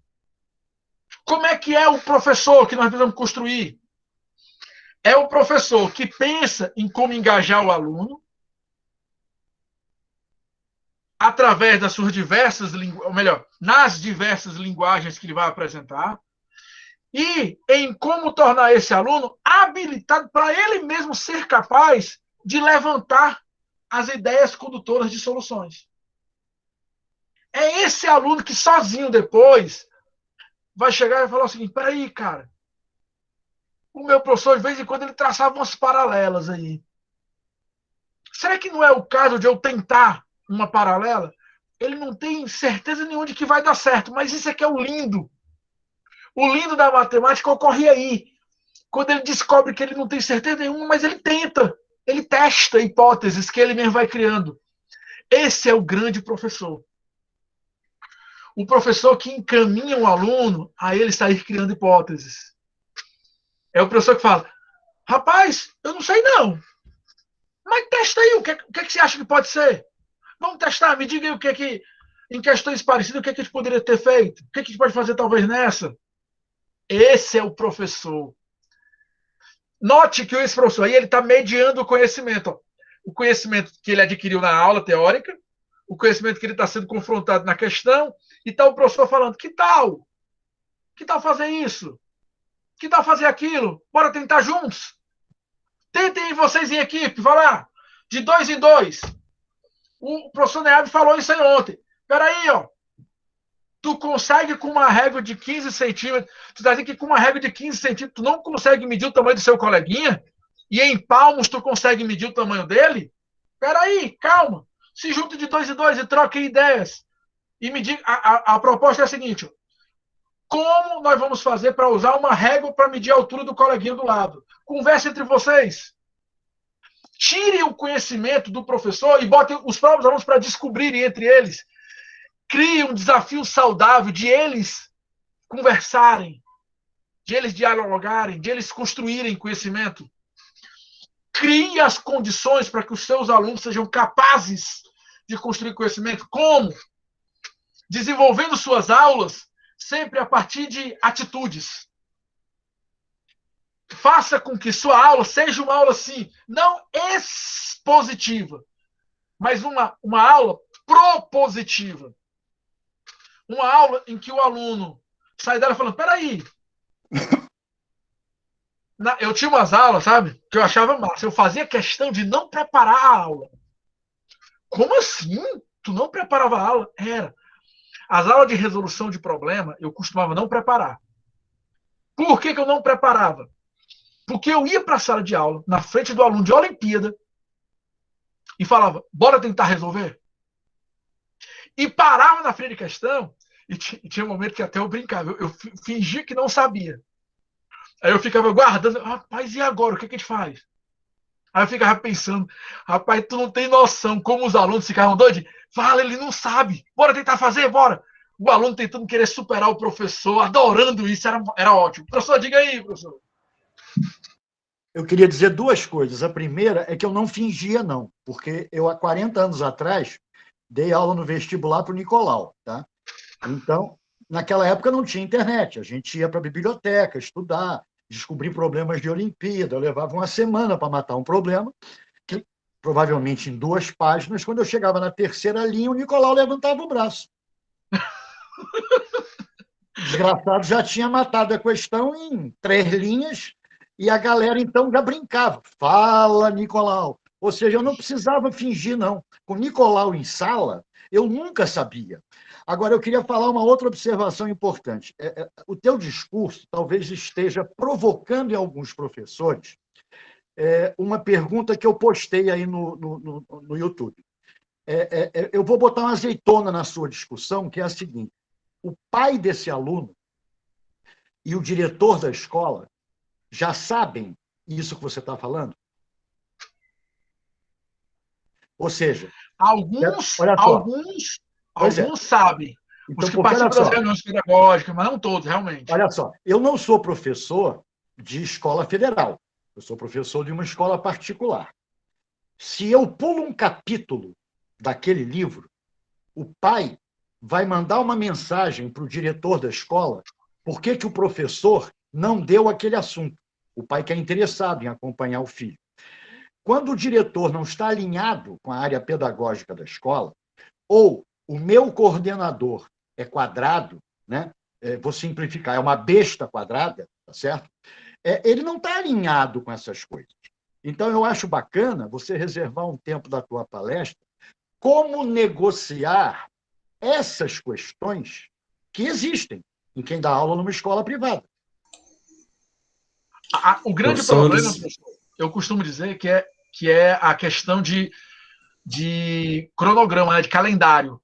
Como é que é o professor que nós precisamos construir? É o professor que pensa em como engajar o aluno através das suas diversas, ou melhor, nas diversas linguagens que ele vai apresentar, e em como tornar esse aluno habilitado para ele mesmo ser capaz de levantar as ideias condutoras de soluções. É esse aluno que sozinho depois vai chegar e falar o seguinte, peraí, cara, o meu professor, de vez em quando, ele traçava umas paralelas aí. Será que não é o caso de eu tentar uma paralela? Ele não tem certeza nenhuma de que vai dar certo, mas isso aqui é o lindo. O lindo da matemática ocorre aí. Quando ele descobre que ele não tem certeza nenhuma, mas ele tenta. Ele testa hipóteses que ele mesmo vai criando. Esse é o grande professor. O professor que encaminha o aluno a ele sair criando hipóteses. É o professor que fala, rapaz, eu não sei não. Mas testa aí, o que você acha que pode ser? Vamos testar, me diga aí o que em questões parecidas, o que a gente poderia ter feito? O que a gente pode fazer talvez nessa? Esse é o professor. Note que esse professor aí, ele está mediando o conhecimento. Ó. O conhecimento que ele adquiriu na aula teórica, o conhecimento que ele está sendo confrontado na questão, e está o professor falando, que tal? Que tal fazer isso? Que tal fazer aquilo? Bora tentar juntos? Tentem vocês em equipe, vai lá. De 2 em 2. O professor Neab falou isso aí ontem. Peraí, ó. Tu consegue com uma régua de 15 centímetros, tu está dizendo que com uma régua de 15 centímetros tu não consegue medir o tamanho do seu coleguinha? E em palmos tu consegue medir o tamanho dele? Peraí, calma. Se junta de 2 em 2 e troquem ideias. E me diga, a proposta é a seguinte, ó. Como nós vamos fazer para usar uma régua para medir a altura do coleguinha do lado? Converse entre vocês. Tirem o conhecimento do professor e botem os próprios alunos para descobrirem entre eles. crie um desafio saudável de eles conversarem, de eles dialogarem, de eles construírem conhecimento. Crie as condições para que os seus alunos sejam capazes de construir conhecimento. Como? Desenvolvendo suas aulas sempre a partir de atitudes. Faça com que sua aula seja uma aula, assim, não expositiva, mas uma aula propositiva. Uma aula em que o aluno sai dela falando, peraí, eu tinha umas aulas, sabe, que eu achava massa. Eu fazia questão de não preparar a aula. Como assim? Tu não preparava a aula? Era. As aulas de resolução de problema, eu costumava não preparar. Por que eu não preparava? Porque eu ia para a sala de aula, na frente do aluno de Olimpíada, e falava, bora tentar resolver? E parava na frente de questão, e tinha um momento que até eu brincava, eu fingia que não sabia. Aí eu ficava guardando, rapaz, e agora? O que a gente faz? Aí eu ficava pensando, rapaz, tu não tem noção como os alunos ficavam doidos. Fala, ele não sabe. Bora tentar fazer, bora. O aluno tentando querer superar o professor, adorando isso, era ótimo. Professor, diga aí, professor. Eu queria dizer duas coisas. A primeira é que eu não fingia, não, porque eu, há 40 anos atrás, dei aula no vestibular para o Nicolau. Tá? Então, naquela época não tinha internet. A gente ia para a biblioteca estudar, descobrir problemas de Olimpíada. Eu levava uma semana para matar um problema, que provavelmente em 2 páginas. Quando eu chegava na terceira linha, o Nicolau levantava o braço. O desgraçado já tinha matado a questão em 3 linhas, e a galera, então, já brincava. Fala, Nicolau. Ou seja, eu não precisava fingir, não. Com o Nicolau em sala, eu nunca sabia. Agora, eu queria falar uma outra observação importante. O teu discurso talvez esteja provocando em alguns professores uma pergunta que eu postei aí no YouTube. Eu vou botar uma azeitona na sua discussão, que é a seguinte. O pai desse aluno e o diretor da escola já sabem isso que você está falando? Ou seja, alguns sabem. Então, Os que participam das reuniões pedagógicas, mas não todos, realmente. Olha só, eu não sou professor de escola federal. Eu sou professor de uma escola particular. Se eu pulo um capítulo daquele livro, o pai vai mandar uma mensagem para o diretor da escola por que o professor não deu aquele assunto. O pai que é interessado em acompanhar o filho. Quando o diretor não está alinhado com a área pedagógica da escola, ou o meu coordenador é quadrado, né? Vou simplificar, é uma besta quadrada, tá certo? Ele não está alinhado com essas coisas. Então, eu acho bacana você reservar um tempo da tua palestra como negociar essas questões que existem em quem dá aula numa escola privada. O grande problema, professor, eu costumo dizer que é a questão de cronograma, né, de calendário.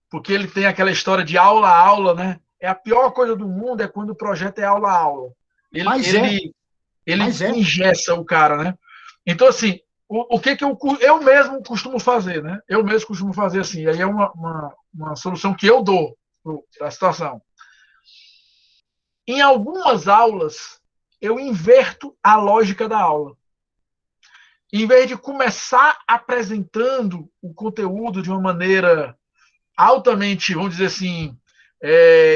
Porque ele tem aquela história de aula a aula, né? A pior coisa do mundo é quando o projeto é aula a aula. Ele engessa o cara, né? Então, assim, o que eu mesmo costumo fazer, né? Eu mesmo costumo fazer assim, aí é uma solução que eu dou para a situação. Em algumas aulas, eu inverto a lógica da aula. Em vez de começar apresentando o conteúdo de uma maneira altamente, vamos dizer assim,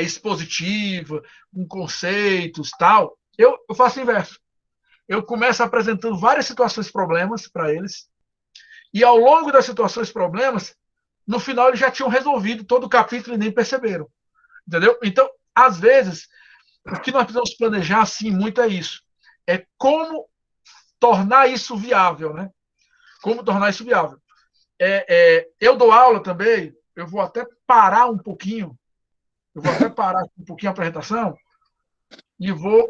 expositiva, com conceitos tal, eu faço o inverso. Eu começo apresentando várias situações problemas para eles, e ao longo das situações problemas, no final eles já tinham resolvido todo o capítulo e nem perceberam. Entendeu? Então, às vezes, o que nós precisamos planejar, assim, muito é isso. É como tornar isso viável, né? Como tornar isso viável. Eu dou aula também, eu vou até parar um pouquinho, a apresentação e vou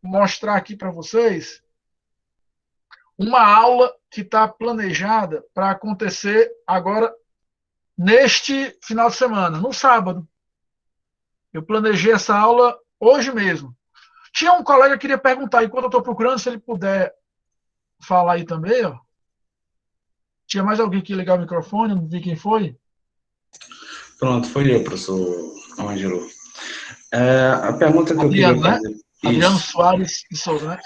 mostrar aqui para vocês uma aula que está planejada para acontecer agora neste final de semana, no sábado. Eu planejei essa aula hoje mesmo. Tinha um colega que queria perguntar, enquanto eu estou procurando, se ele puder falar aí também, ó. Tinha mais alguém que ligar o microfone, não vi quem foi. Pronto, foi eu, professor Ângelo. A pergunta que eu queria Adriano, né? fazer. Adriano Isso, Soares de Souza, né?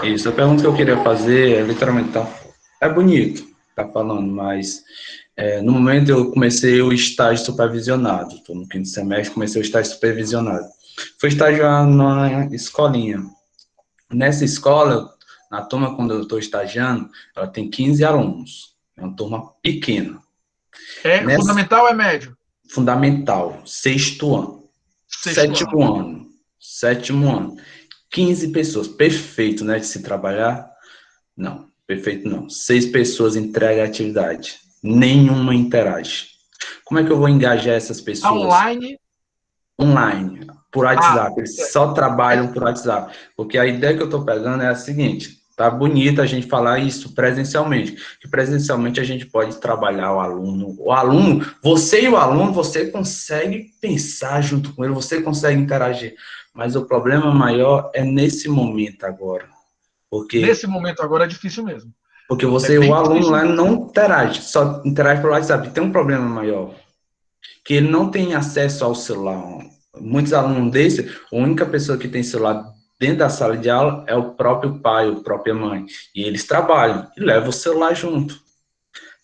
isso. A pergunta que eu queria fazer é literalmente, tá, é bonito, tá falando, mas no momento eu comecei o estágio supervisionado. Estou no quinto semestre, comecei o estágio supervisionado. Foi estagiar na escolinha. Nessa escola, na turma, quando eu estou estagiando, ela tem 15 alunos. É uma turma pequena. É Nessa, fundamental ou é médio? fundamental, sexto ano. Sexto ano. Sétimo ano. 15 pessoas, perfeito, né, de se trabalhar? Não, perfeito não. 6 pessoas entregam a atividade, nenhuma interage. Como é que eu vou engajar essas Tá pessoas? online. Online, por Ah, WhatsApp, eles só trabalham por WhatsApp. Porque a ideia que eu estou pegando é a seguinte: tá bonito a gente falar isso presencialmente, que presencialmente a gente pode trabalhar o aluno. O aluno, você e o aluno, você consegue pensar junto com ele, você consegue interagir. Mas o problema maior é nesse momento agora. Porque, nesse momento agora é difícil mesmo. porque É você, o bem aluno difícil lá mesmo. não interage, só interage pelo WhatsApp. Tem um problema maior, que ele não tem acesso ao celular. Muitos alunos desse, a única pessoa que tem celular dentro da sala de aula é o próprio pai, a própria mãe. E eles trabalham e levam o celular junto.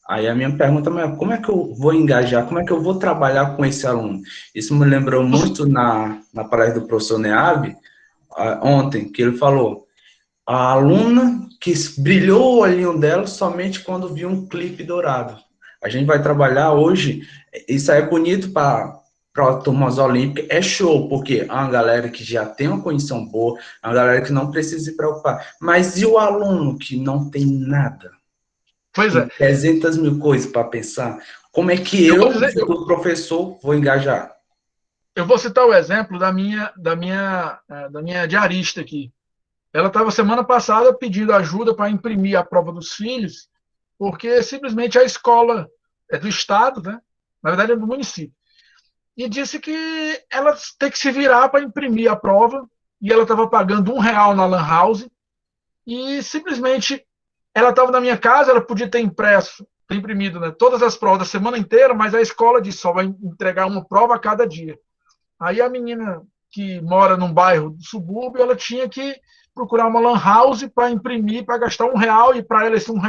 Aí a minha pergunta é, como é que eu vou engajar, como é que eu vou trabalhar com esse aluno? Isso me lembrou muito na palestra do professor Neave, ontem, que ele falou, a aluna que brilhou o olhinho dela somente quando viu um clipe dourado. A gente vai trabalhar hoje, isso aí é bonito para turmas olímpicas, é show, porque é uma galera que já tem uma condição boa, é uma galera que não precisa se preocupar. Mas e o aluno que não tem nada? Pois é. Tem 300 mil coisas para pensar? Como é que Eu vou eu, dizer, futuro professor, vou engajar? eu vou citar o exemplo da minha diarista aqui. Ela estava semana passada pedindo ajuda para imprimir a prova dos filhos, porque simplesmente a escola é do estado, né? Na verdade é do município. E disse que ela tem que se virar para imprimir a prova, e ela estava pagando R$ 1 na Lan House, e simplesmente ela estava na minha casa, ela podia ter impresso, ter imprimido, né, todas as provas da semana inteira, mas a escola disse só vai entregar uma prova a cada dia. Aí a menina que mora num bairro do subúrbio, ela tinha que procurar uma lan house para imprimir, para gastar R$ 1, e para ela esse R$ 1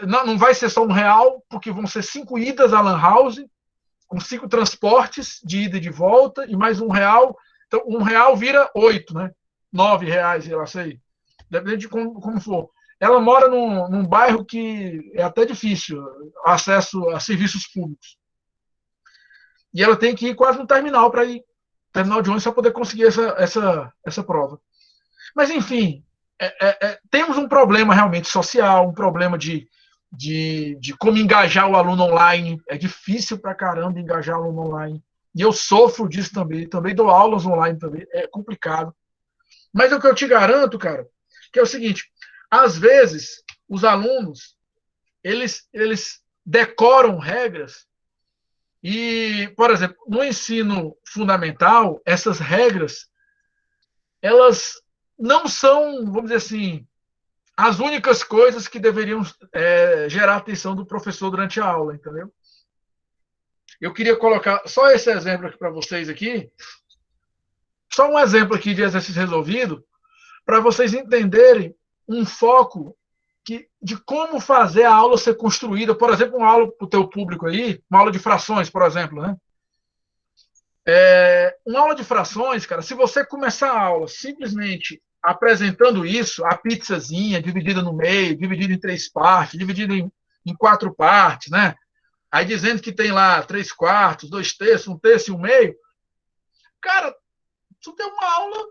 não vai ser só R$ 1, porque vão ser 5 idas à lan house, com 5 transportes de ida e de volta, e mais R$ 1. Então, R$ 1 vira 8, né? R$ 9, sei lá, sei. Depende de como for. Ela mora num bairro que é até difícil acesso a serviços públicos. E ela tem que ir quase no terminal para ir terminal de ônibus para poder conseguir essa prova. Mas, enfim, temos um problema realmente social, um problema de como engajar o aluno online. É difícil para caramba engajar o aluno online. E eu sofro disso também. Também dou aulas online também. É complicado. Mas o que eu te garanto, cara, que é o seguinte: às vezes, os alunos, eles decoram regras e, por exemplo, no ensino fundamental, essas regras, elas não são, vamos dizer assim, as únicas coisas que deveriam gerar a atenção do professor durante a aula, entendeu? Eu queria colocar só esse exemplo aqui para vocês aqui, só um exemplo aqui de exercício resolvido, para vocês entenderem um foco de como fazer a aula ser construída. Por exemplo, uma aula para o teu público aí, uma aula de frações, por exemplo, né? Uma aula de frações, cara, se você começar a aula simplesmente apresentando isso, a pizzazinha dividida no meio, dividida em 3 partes, dividida em 4 partes, né? Aí dizendo que tem lá 3/4, 2/3, 1/3 e 1/2, cara, tu tem uma aula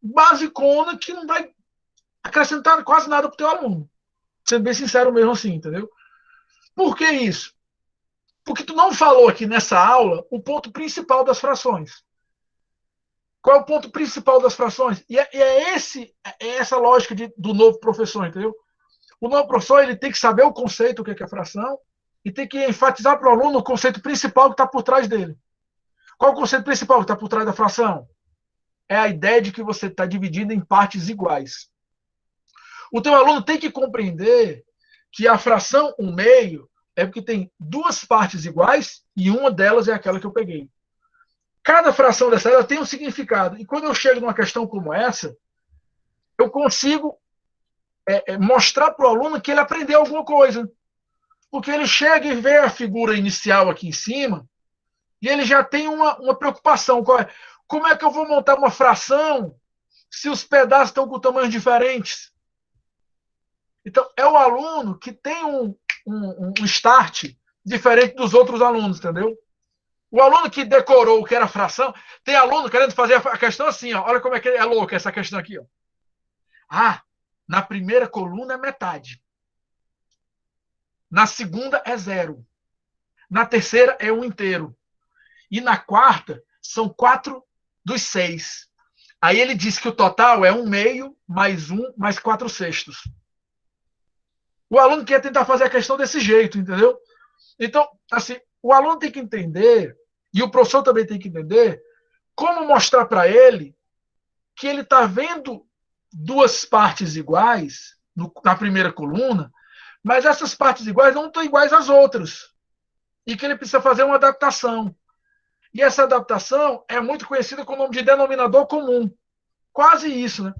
basicona que não vai acrescentar quase nada pro teu aluno. Sendo bem sincero mesmo assim, entendeu? Por que isso? Porque tu não falou aqui nessa aula o ponto principal das frações. Qual é o ponto principal das frações? E é essa lógica do novo professor, entendeu? O novo professor ele tem que saber o conceito, o que é fração, e tem que enfatizar para o aluno o conceito principal que está por trás dele. Qual é o conceito principal que está por trás da fração? É a ideia de que você está dividindo em partes iguais. O teu aluno tem que compreender que a fração 1/2 é porque tem duas partes iguais e uma delas é aquela que eu peguei. Cada fração dessa ela tem um significado. E quando eu chego numa questão como essa, eu consigo mostrar para o aluno que ele aprendeu alguma coisa. Porque ele chega e vê a figura inicial aqui em cima e ele já tem uma preocupação. Como é que eu vou montar uma fração se os pedaços estão com tamanhos diferentes? Então, é o aluno que tem um start diferente dos outros alunos, entendeu? O aluno que decorou o que era fração, tem aluno querendo fazer a questão assim, ó. Olha como é que é louca essa questão aqui, ó. Ah, na primeira coluna é metade. Na segunda é 0. Na terceira é 1 inteiro. E na quarta são 4 dos 6. Aí ele diz que o total é 1 meio mais 1 mais 4 sextos. O aluno quer tentar fazer a questão desse jeito, entendeu? Então, assim, o aluno tem que entender, e o professor também tem que entender, como mostrar para ele que ele está vendo duas partes iguais na primeira coluna, mas essas partes iguais não estão iguais às outras. E que ele precisa fazer uma adaptação. E essa adaptação é muito conhecida com o nome de denominador comum. Quase isso, né?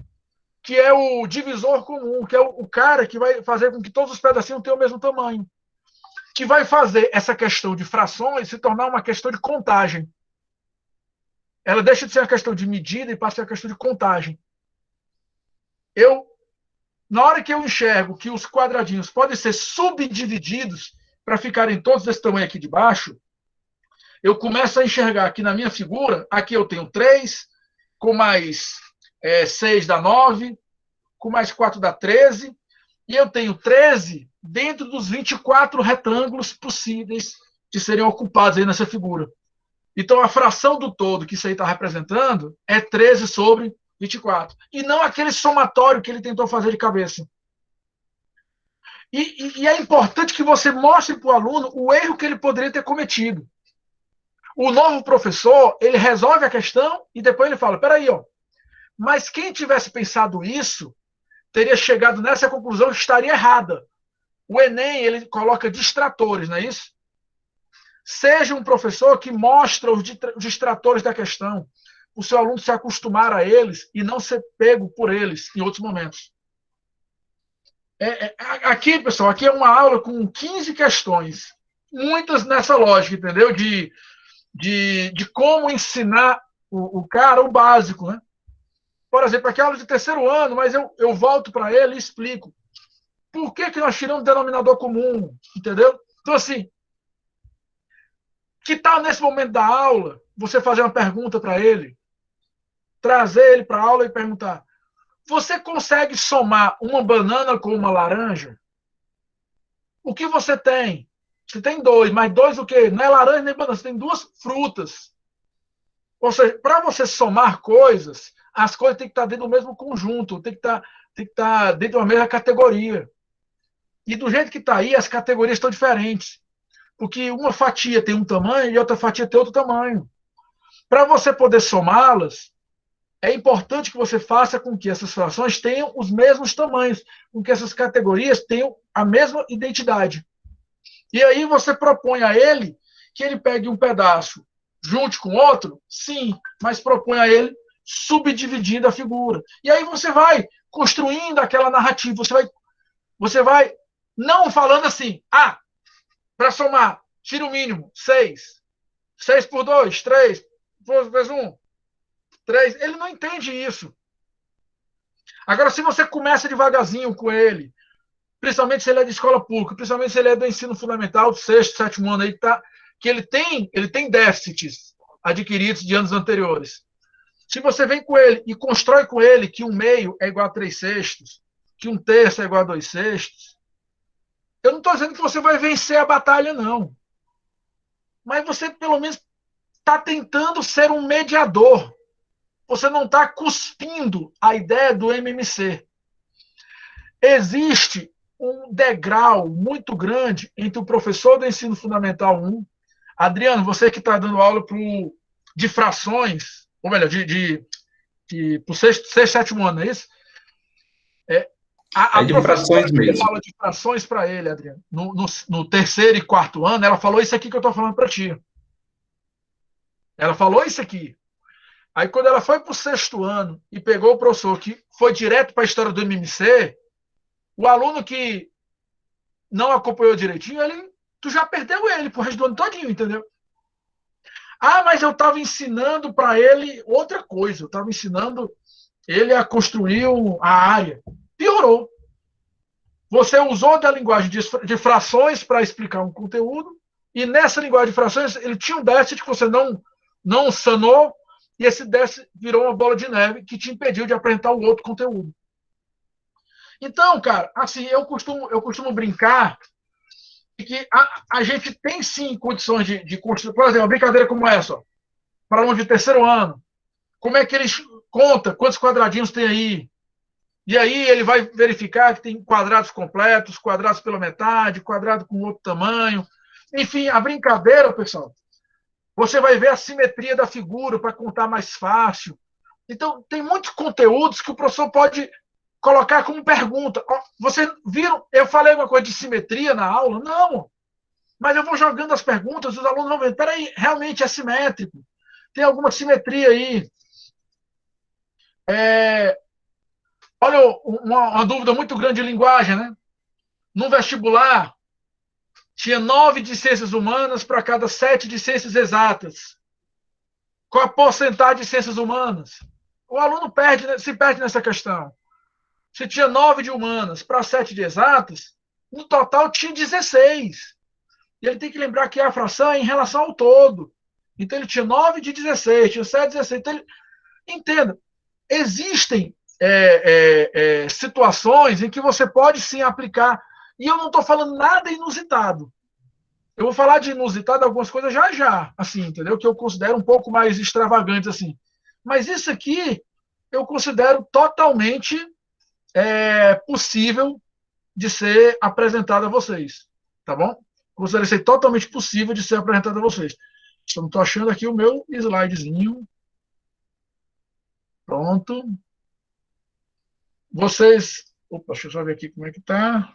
Que é o divisor comum, que é o cara que vai fazer com que todos os pedacinhos tenham o mesmo tamanho. Que vai fazer essa questão de frações se tornar uma questão de contagem. Ela deixa de ser uma questão de medida e passa a ser uma questão de contagem. Na hora que eu enxergo que os quadradinhos podem ser subdivididos para ficarem todos desse tamanho aqui de baixo, eu começo a enxergar que na minha figura, aqui eu tenho 3, com mais 6 dá 9, com mais 4 dá 13, e eu tenho 13 dentro dos 24 retângulos possíveis de serem ocupados aí nessa figura. Então, a fração do todo que isso aí está representando é 13 sobre 24. E não aquele somatório que ele tentou fazer de cabeça. E é importante que você mostre para o aluno o erro que ele poderia ter cometido. O novo professor, ele resolve a questão e depois ele fala, peraí, ó, mas quem tivesse pensado isso teria chegado nessa conclusão que estaria errada. O Enem, ele coloca distratores, não é isso? Seja um professor que mostra os distratores da questão, o seu aluno se acostumar a eles e não ser pego por eles em outros momentos. Aqui, pessoal, aqui é uma aula com 15 questões, muitas nessa lógica, entendeu? De como ensinar o cara o básico, né? Por exemplo, aqui é aula de terceiro ano, mas eu volto para ele e explico. Por que nós tiramos denominador comum, entendeu? Então, assim, que tal nesse momento da aula, você fazer uma pergunta para ele, trazer ele para a aula e perguntar, você consegue somar uma banana com uma laranja? O que você tem? Você tem 2, mas 2 o quê? Não é laranja nem banana, você tem 2 frutas. Ou seja, para você somar coisas, as coisas têm que estar dentro do mesmo conjunto, tem que estar dentro de uma mesma categoria. E do jeito que está aí, as categorias estão diferentes. Porque uma fatia tem um tamanho e outra fatia tem outro tamanho. Para você poder somá-las, é importante que você faça com que essas frações tenham os mesmos tamanhos, com que essas categorias tenham a mesma identidade. E aí você propõe a ele que ele pegue um pedaço junte com outro, sim, mas propõe a ele subdividindo a figura. E aí você vai construindo aquela narrativa, você vai não falando assim, para somar, tira o mínimo, 6. 6 por 2, 3, vezes 1, 3. Ele não entende isso. Agora, se você começa devagarzinho com ele, principalmente se ele é de escola pública, principalmente se ele é do ensino fundamental, do 6º, 7º ano, aí, que ele tem déficits adquiridos de anos anteriores. Se você vem com ele e constrói com ele que 1 meio é igual a 3 sextos, que 1 terço é igual a 2 sextos, eu não estou dizendo que você vai vencer a batalha, não. Mas você, pelo menos, está tentando ser um mediador. Você não está cuspindo a ideia do MMC. Existe um degrau muito grande entre o professor do ensino fundamental 1, Adriano, você que está dando aula de frações, ou melhor, para o 6º, 7º ano, não é isso? A É de professora frações que deu mesmo. aula de frações para ele, Adriano, no terceiro e quarto ano, ela falou isso aqui que eu estou falando para ti. Ela falou isso aqui. Aí, quando ela foi para o sexto ano e pegou o professor que foi direto para a história do MMC, o aluno que não acompanhou direitinho, tu já perdeu ele pro resto do ano todinho, entendeu? Ah, mas eu estava ensinando para ele outra coisa. Eu estava ensinando ele a construir a área. Piorou. Você usou da linguagem de frações para explicar um conteúdo, e nessa linguagem de frações ele tinha um déficit que você não sanou, e esse déficit virou uma bola de neve que te impediu de apresentar o outro conteúdo. Então, cara, assim, eu costumo brincar que a gente tem sim condições de construir. Por exemplo, uma brincadeira como essa, para aluno de terceiro ano. Como é que eles conta quantos quadradinhos tem aí? E aí ele vai verificar que tem quadrados completos, quadrados pela metade, quadrado com outro tamanho. Enfim, a brincadeira, pessoal, você vai ver a simetria da figura para contar mais fácil. Então, tem muitos conteúdos que o professor pode colocar como pergunta. Vocês viram? Eu falei alguma coisa de simetria na aula? Não. Mas eu vou jogando as perguntas, os alunos vão ver. Peraí, realmente é simétrico. Tem alguma simetria aí. Olha, uma dúvida muito grande de linguagem, né? No vestibular, tinha 9 de ciências humanas para cada 7 de ciências exatas. Qual a porcentagem de ciências humanas? O aluno se perde nessa questão. Se tinha 9 de humanas para 7 de exatas, no total tinha 16. E ele tem que lembrar que a fração é em relação ao todo. Então ele tinha 9 de 16, tinha 7 de 16. Então, entenda, existem situações em que você pode sim aplicar. E eu não estou falando nada inusitado. Eu vou falar de inusitado algumas coisas já, assim, entendeu? Que eu considero um pouco mais extravagantes, assim. Mas isso aqui eu considero totalmente possível de ser apresentado a vocês, tá bom? Considero isso totalmente possível de ser apresentado a vocês. Só não estou achando aqui o meu slidezinho. Pronto. Vocês... Opa, deixa eu só ver aqui como é que está.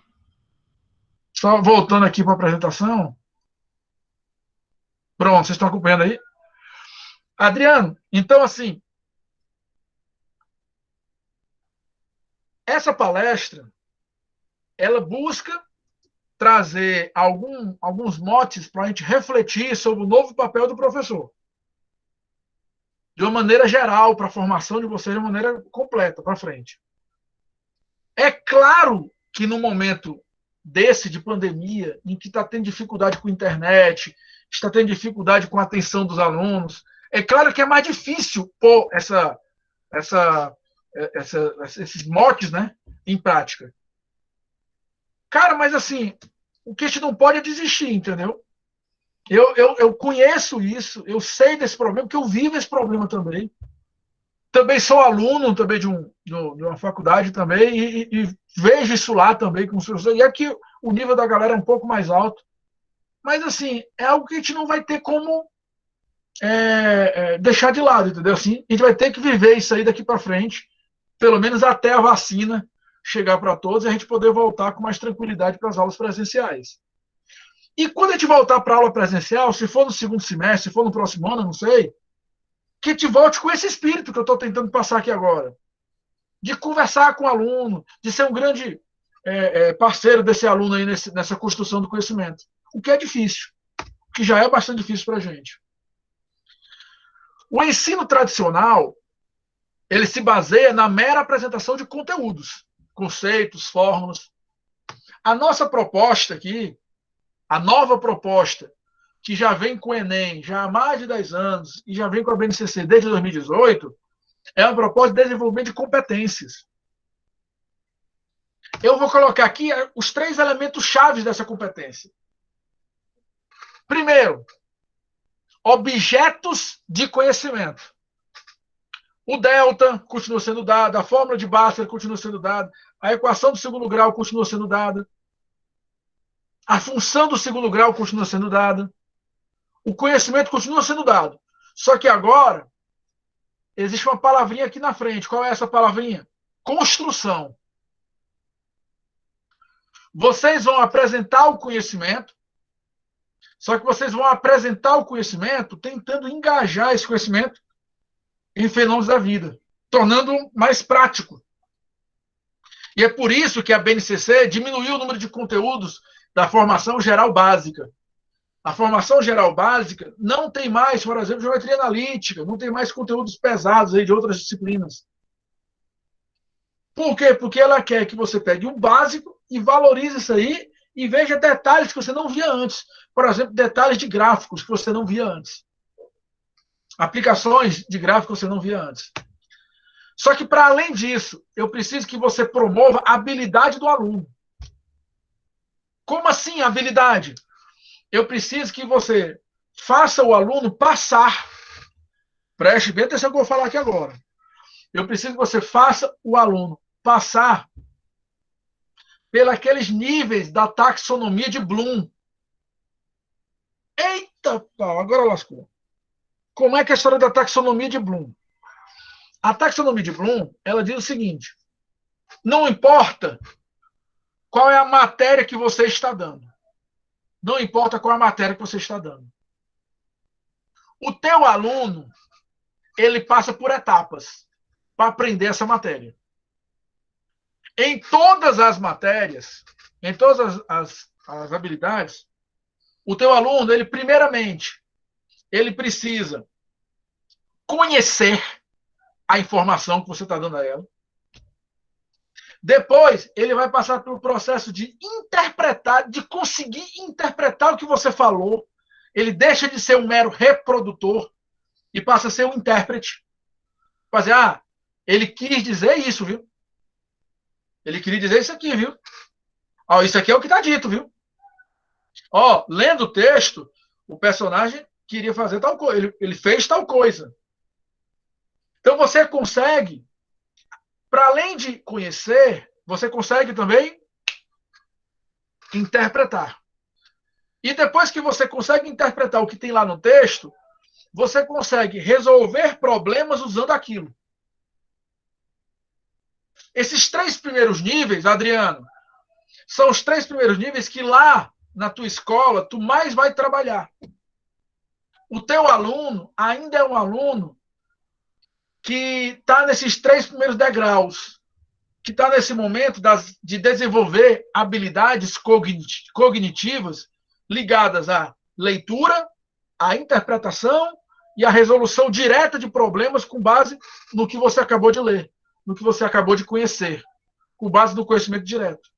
Só voltando aqui para a apresentação. Pronto, vocês estão acompanhando aí? Adriano, então, assim, essa palestra, ela busca trazer alguns motes para a gente refletir sobre o novo papel do professor. De uma maneira geral, para a formação de vocês, de uma maneira completa, para frente. É claro que no momento desse de pandemia, em que está tendo dificuldade com a internet, está tendo dificuldade com a atenção dos alunos, é claro que é mais difícil pôr esses motes, né, em prática. Cara, mas assim, o que a gente não pode é desistir, entendeu? Eu conheço isso, eu sei desse problema, porque eu vivo esse problema também. Também sou aluno também de uma faculdade também e vejo isso lá também com os professores. E aqui o nível da galera é um pouco mais alto. Mas, assim, é algo que a gente não vai ter como deixar de lado, entendeu? Assim, a gente vai ter que viver isso aí daqui para frente, pelo menos até a vacina chegar para todos e a gente poder voltar com mais tranquilidade para as aulas presenciais. E quando a gente voltar para a aula presencial, se for no segundo semestre, se for no próximo ano, não sei, que a gente volte com esse espírito que eu estou tentando passar aqui agora. De conversar com o aluno, de ser um grande parceiro desse aluno aí nessa construção do conhecimento. O que é difícil, o que já é bastante difícil para a gente. O ensino tradicional, ele se baseia na mera apresentação de conteúdos, conceitos, fórmulas. A nossa proposta aqui, a nova proposta, que já vem com o Enem já há mais de 10 anos e já vem com a BNCC desde 2018, é uma proposta de desenvolvimento de competências. Eu vou colocar aqui os 3 elementos chaves dessa competência. Primeiro, objetos de conhecimento. O delta continua sendo dado, a fórmula de Bhaskara continua sendo dada, a equação do segundo grau continua sendo dada, a função do segundo grau continua sendo dada, o conhecimento continua sendo dado. Só que agora existe uma palavrinha aqui na frente. Qual é essa palavrinha? Construção. Vocês vão apresentar o conhecimento, só que vocês vão apresentar o conhecimento tentando engajar esse conhecimento em fenômenos da vida, tornando mais prático. E é por isso que a BNCC diminuiu o número de conteúdos da formação geral básica. A formação geral básica não tem mais, por exemplo, geometria analítica, não tem mais conteúdos pesados aí de outras disciplinas. Por quê? Porque ela quer que você pegue o básico e valorize isso aí e veja detalhes que você não via antes. Por exemplo, detalhes de gráficos que você não via antes. Aplicações de gráficos que você não via antes. Só que, para além disso, eu preciso que você promova a habilidade do aluno. Como assim habilidade? Eu preciso que você faça o aluno passar. Preste bem atenção no que eu vou falar aqui agora. Eu preciso que você faça o aluno passar pelos níveis da taxonomia de Bloom. Eita, pau, agora lascou. Como é que é a história da taxonomia de Bloom? A taxonomia de Bloom, ela diz o seguinte: não importa qual é a matéria que você está dando. Não importa qual é a matéria que você está dando. O teu aluno, ele passa por etapas para aprender essa matéria. Em todas as matérias, em todas as habilidades, o teu aluno, ele primeiramente, ele precisa conhecer a informação que você está dando a ela. Depois, ele vai passar pelo processo de interpretar, de conseguir interpretar o que você falou. Ele deixa de ser um mero reprodutor e passa a ser um intérprete. Fazer, ele quis dizer isso, viu? Ele queria dizer isso aqui, viu? Isso aqui é o que está dito, viu? Lendo o texto, o personagem queria fazer tal coisa. Ele fez tal coisa. Então, você consegue, para além de conhecer, você consegue também interpretar. E depois que você consegue interpretar o que tem lá no texto, você consegue resolver problemas usando aquilo. Esses 3 primeiros níveis, Adriano, são os 3 primeiros níveis que lá na tua escola tu mais vai trabalhar. O teu aluno ainda é um aluno que está nesses 3 primeiros degraus, que está nesse momento de desenvolver habilidades cognitivas ligadas à leitura, à interpretação e à resolução direta de problemas com base no que você acabou de ler, no que você acabou de conhecer, com base no conhecimento direto.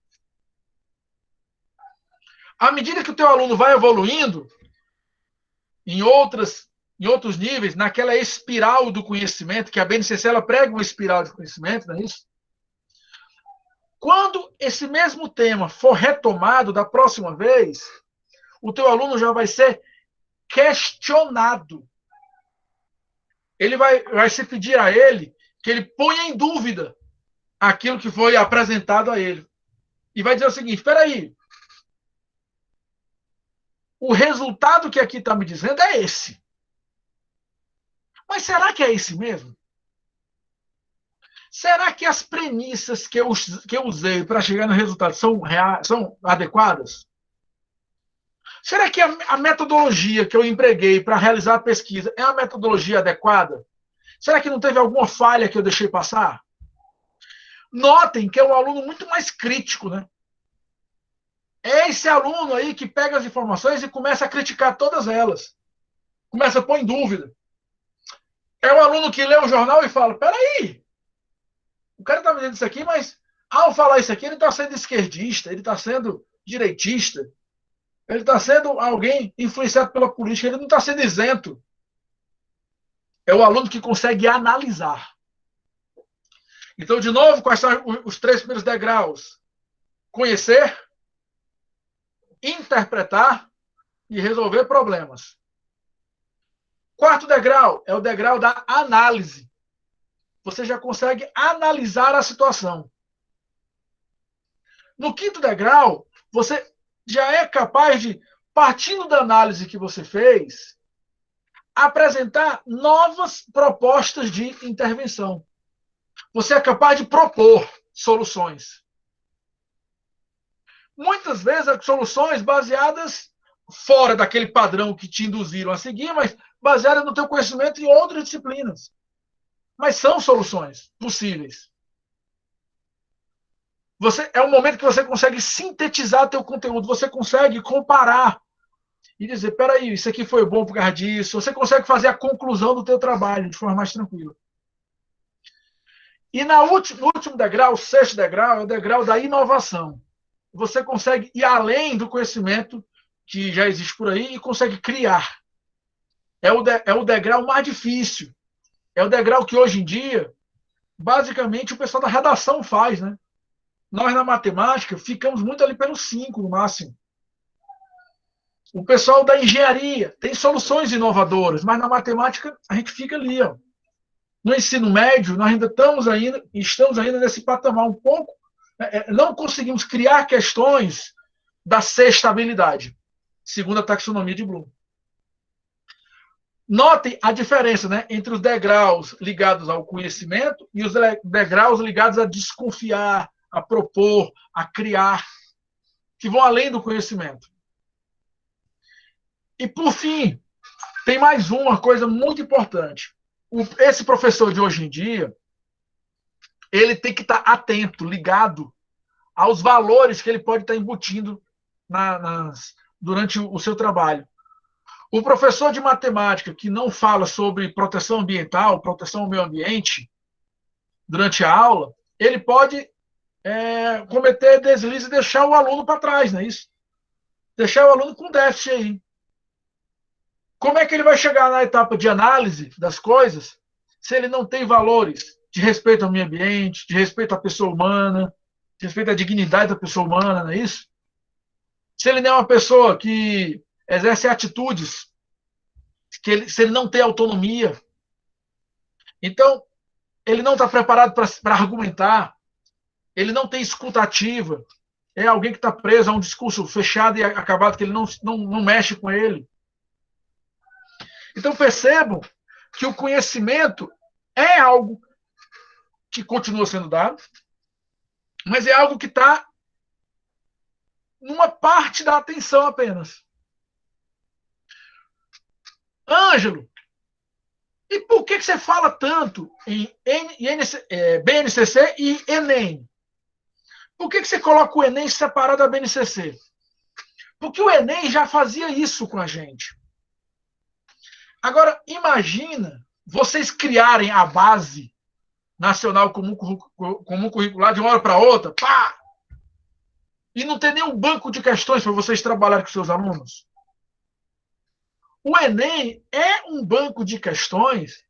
À medida que o teu aluno vai evoluindo em outros níveis, naquela espiral do conhecimento, que a BNCC ela prega uma espiral de conhecimento, não é isso? Quando esse mesmo tema for retomado da próxima vez, o teu aluno já vai ser questionado. Ele vai se pedir a ele que ele ponha em dúvida aquilo que foi apresentado a ele. E vai dizer o seguinte: espera aí, o resultado que aqui está me dizendo é esse. Mas será que é esse mesmo? Será que as premissas que eu usei para chegar no resultado são adequadas? Será que a metodologia que eu empreguei para realizar a pesquisa é uma metodologia adequada? Será que não teve alguma falha que eu deixei passar? Notem que é um aluno muito mais crítico, né? É esse aluno aí que pega as informações e começa a criticar todas elas. Começa a pôr em dúvida. É o aluno que lê o jornal e fala: peraí, o cara está me dizendo isso aqui, mas ao falar isso aqui, ele está sendo esquerdista, ele está sendo direitista, ele está sendo alguém influenciado pela política, ele não está sendo isento. É o aluno que consegue analisar. Então, de novo, quais são os 3 primeiros degraus? Conhecer, interpretar e resolver problemas. 4º degrau é o degrau da análise. Você já consegue analisar a situação. No 5º degrau, você já é capaz de, partindo da análise que você fez, apresentar novas propostas de intervenção. Você é capaz de propor soluções. muitas vezes soluções baseadas fora daquele padrão que te induziram a seguir, mas baseadas no teu conhecimento em outras disciplinas. Mas são soluções possíveis. É um momento que você consegue sintetizar teu conteúdo, você consegue comparar e dizer, peraí, isso aqui foi bom por causa disso. Você consegue fazer a conclusão do teu trabalho de forma mais tranquila. E no último degrau, o sexto degrau, é o degrau da inovação. Você consegue ir além do conhecimento que já existe por aí e consegue criar. É o degrau mais difícil. É o degrau que hoje em dia, basicamente, o pessoal da redação faz, né? Nós, na matemática, ficamos muito ali pelo 5, no máximo. O pessoal da engenharia tem soluções inovadoras, mas na matemática a gente fica ali, ó. No ensino médio, nós ainda estamos ainda nesse patamar um pouco. Não conseguimos criar questões da sexta habilidade, segundo a taxonomia de Bloom. Notem a diferença, né, entre os degraus ligados ao conhecimento e os degraus ligados a desconfiar, a propor, a criar, que vão além do conhecimento. E, por fim, tem mais uma coisa muito importante. Esse professor de hoje em dia, ele tem que estar atento, ligado aos valores que ele pode estar embutindo durante o seu trabalho. O professor de matemática que não fala sobre proteção ambiental, proteção ao meio ambiente, durante a aula, ele pode cometer deslize e deixar o aluno para trás, não é isso? Deixar o aluno com déficit aí. Como é que ele vai chegar na etapa de análise das coisas se ele não tem valores de respeito ao meio ambiente, de respeito à pessoa humana, de respeito à dignidade da pessoa humana, não é isso? Se ele não é uma pessoa que exerce atitudes, se ele não tem autonomia, então ele não está preparado para argumentar, ele não tem escuta ativa, é alguém que está preso a um discurso fechado e acabado, que ele não mexe com ele. Então percebam que o conhecimento é algo que continua sendo dado, mas é algo que está numa parte da atenção apenas. Ângelo, e por que você fala tanto em BNCC e Enem? Por que você coloca o Enem separado da BNCC? Porque o Enem já fazia isso com a gente. Agora, imagina vocês criarem a base nacional comum curricular de uma hora para outra, pá! E não ter nenhum banco de questões para vocês trabalharem com seus alunos. O Enem é um banco de questões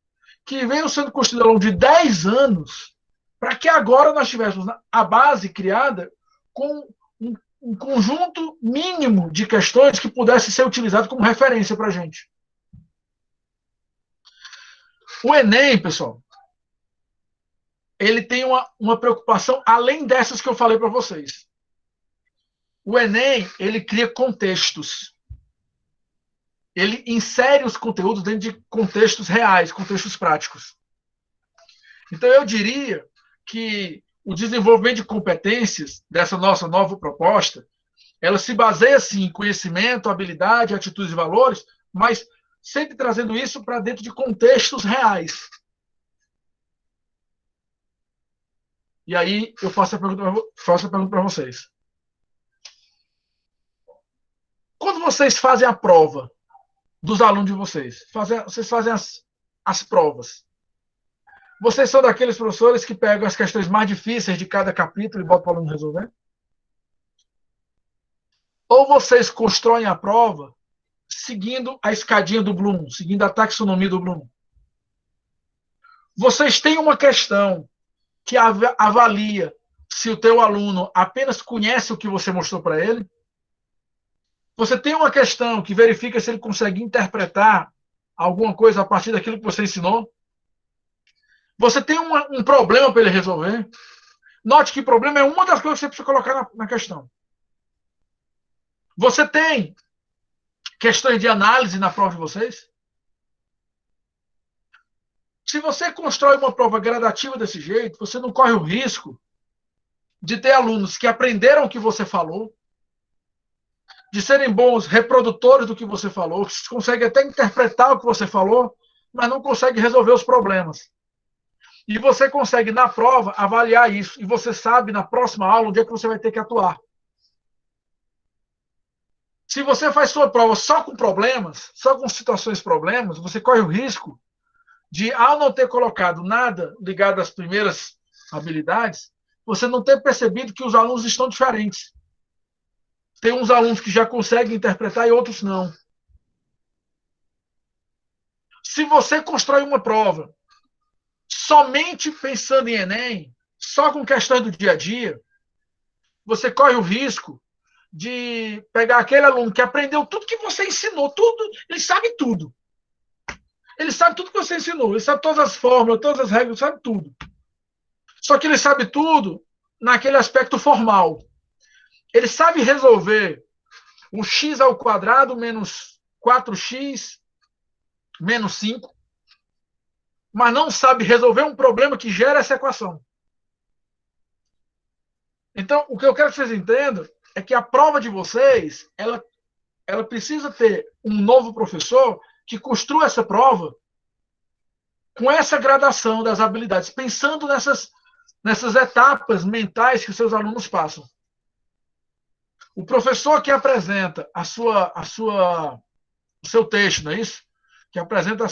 que veio sendo construído ao longo de 10 anos para que agora nós tivéssemos a base criada com um conjunto mínimo de questões que pudesse ser utilizado como referência para a gente. O Enem, pessoal, ele tem uma preocupação além dessas que eu falei para vocês. O Enem, ele cria contextos. Ele insere os conteúdos dentro de contextos reais, contextos práticos. Então, eu diria que o desenvolvimento de competências dessa nossa nova proposta, ela se baseia, sim, em conhecimento, habilidade, atitudes e valores, mas sempre trazendo isso para dentro de contextos reais. E aí eu faço a pergunta para vocês. Quando vocês fazem a prova dos alunos de vocês fazem as provas, vocês são daqueles professores que pegam as questões mais difíceis de cada capítulo e botam para o aluno resolver? Ou vocês constroem a prova seguindo a escadinha do Bloom, seguindo a taxonomia do Bloom? Vocês têm uma questão que avalia se o teu aluno apenas conhece o que você mostrou para ele? Você tem uma questão que verifica se ele consegue interpretar alguma coisa a partir daquilo que você ensinou? Você tem um problema para ele resolver? Note que problema é uma das coisas que você precisa colocar na questão. Você tem questões de análise na prova de vocês? Se você constrói uma prova gradativa desse jeito, você não corre o risco de ter alunos que aprenderam o que você falou, de serem bons reprodutores do que você falou, que conseguem até interpretar o que você falou, mas não conseguem resolver os problemas. E você consegue, na prova, avaliar isso. E você sabe, na próxima aula, onde é que você vai ter que atuar. Se você faz sua prova só com problemas, só com situações problemas, você corre o risco de, ao não ter colocado nada ligado às primeiras habilidades, você não ter percebido que os alunos estão diferentes. Tem uns alunos que já conseguem interpretar e outros não. Se você constrói uma prova somente pensando em Enem, só com questões do dia a dia, você corre o risco de pegar aquele aluno que aprendeu tudo que você ensinou, tudo, ele sabe tudo. Ele sabe tudo que você ensinou, ele sabe todas as fórmulas, todas as regras, sabe tudo. Só que ele sabe tudo naquele aspecto formal. Ele sabe resolver um x ao quadrado menos 4x menos 5, mas não sabe resolver um problema que gera essa equação. Então, o que eu quero que vocês entendam é que a prova de vocês, ela precisa ter um novo professor que construa essa prova com essa gradação das habilidades, pensando nessas etapas mentais que os seus alunos passam. O professor que apresenta o seu texto, não é isso? Que apresenta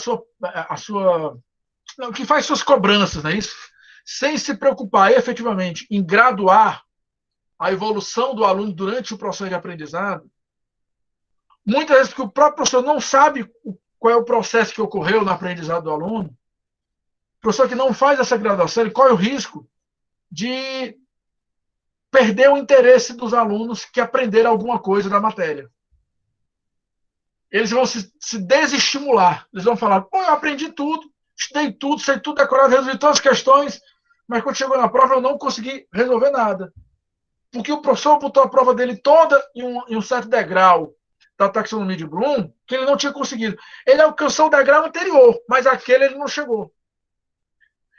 não, que faz suas cobranças, não é isso? Sem se preocupar efetivamente em graduar a evolução do aluno durante o processo de aprendizado, muitas vezes porque o próprio professor não sabe qual é o processo que ocorreu no aprendizado do aluno, o professor que não faz essa graduação, ele corre o risco de perder o interesse dos alunos que aprenderam alguma coisa da matéria. Eles vão se desestimular. Eles vão falar, pô, eu aprendi tudo, estudei tudo, sei tudo decorado, resolvi todas as questões, mas quando chegou na prova eu não consegui resolver nada. Porque o professor botou a prova dele toda em um certo degrau da taxonomia de Bloom, que ele não tinha conseguido. Ele alcançou o degrau anterior, mas aquele ele não chegou.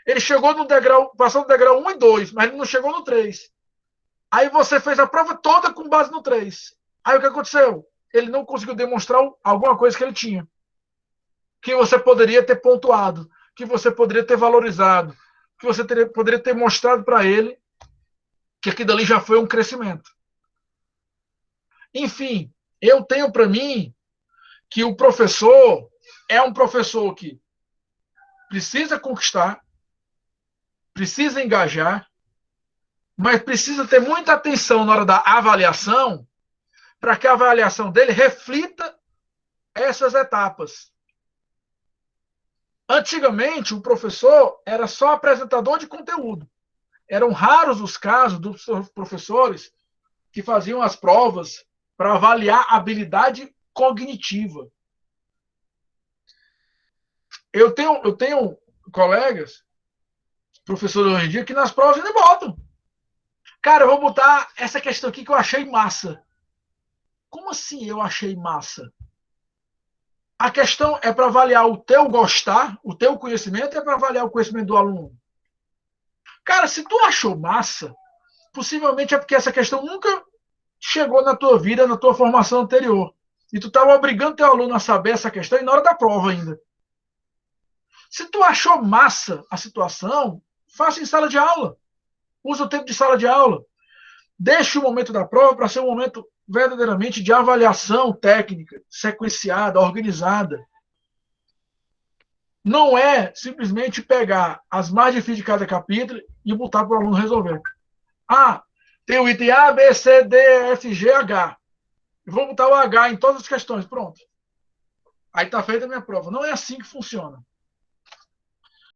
Ele chegou no degrau, passou no degrau 1 e 2, mas ele não chegou no 3. Aí você fez a prova toda com base no 3. Aí o que aconteceu? Ele não conseguiu demonstrar alguma coisa que ele tinha. Que você poderia ter pontuado, que você poderia ter valorizado, que você poderia ter mostrado para ele que aquilo ali já foi um crescimento. Enfim, eu tenho para mim que o professor é um professor que precisa conquistar, precisa engajar, mas precisa ter muita atenção na hora da avaliação para que a avaliação dele reflita essas etapas. Antigamente, o professor era só apresentador de conteúdo. Eram raros os casos dos professores que faziam as provas para avaliar a habilidade cognitiva. Eu tenho colegas, professores hoje em dia, que nas provas ainda botam. Cara, eu vou botar essa questão aqui que eu achei massa. Como assim eu achei massa? A questão é para avaliar o teu gostar, o teu conhecimento, é para avaliar o conhecimento do aluno. Cara, se tu achou massa, possivelmente é porque essa questão nunca chegou na tua vida, na tua formação anterior. E tu estava obrigando teu aluno a saber essa questão e na hora da prova ainda. Se tu achou massa a situação, faça em sala de aula. Usa o tempo de sala de aula. Deixe o momento da prova para ser um momento verdadeiramente de avaliação técnica, sequenciada, organizada. Não é simplesmente pegar as mais difíceis de cada capítulo e botar para o aluno resolver. Ah, tem o item A, B, C, D, F, G, H. Eu vou botar o H em todas as questões. Pronto. Aí está feita a minha prova. Não é assim que funciona.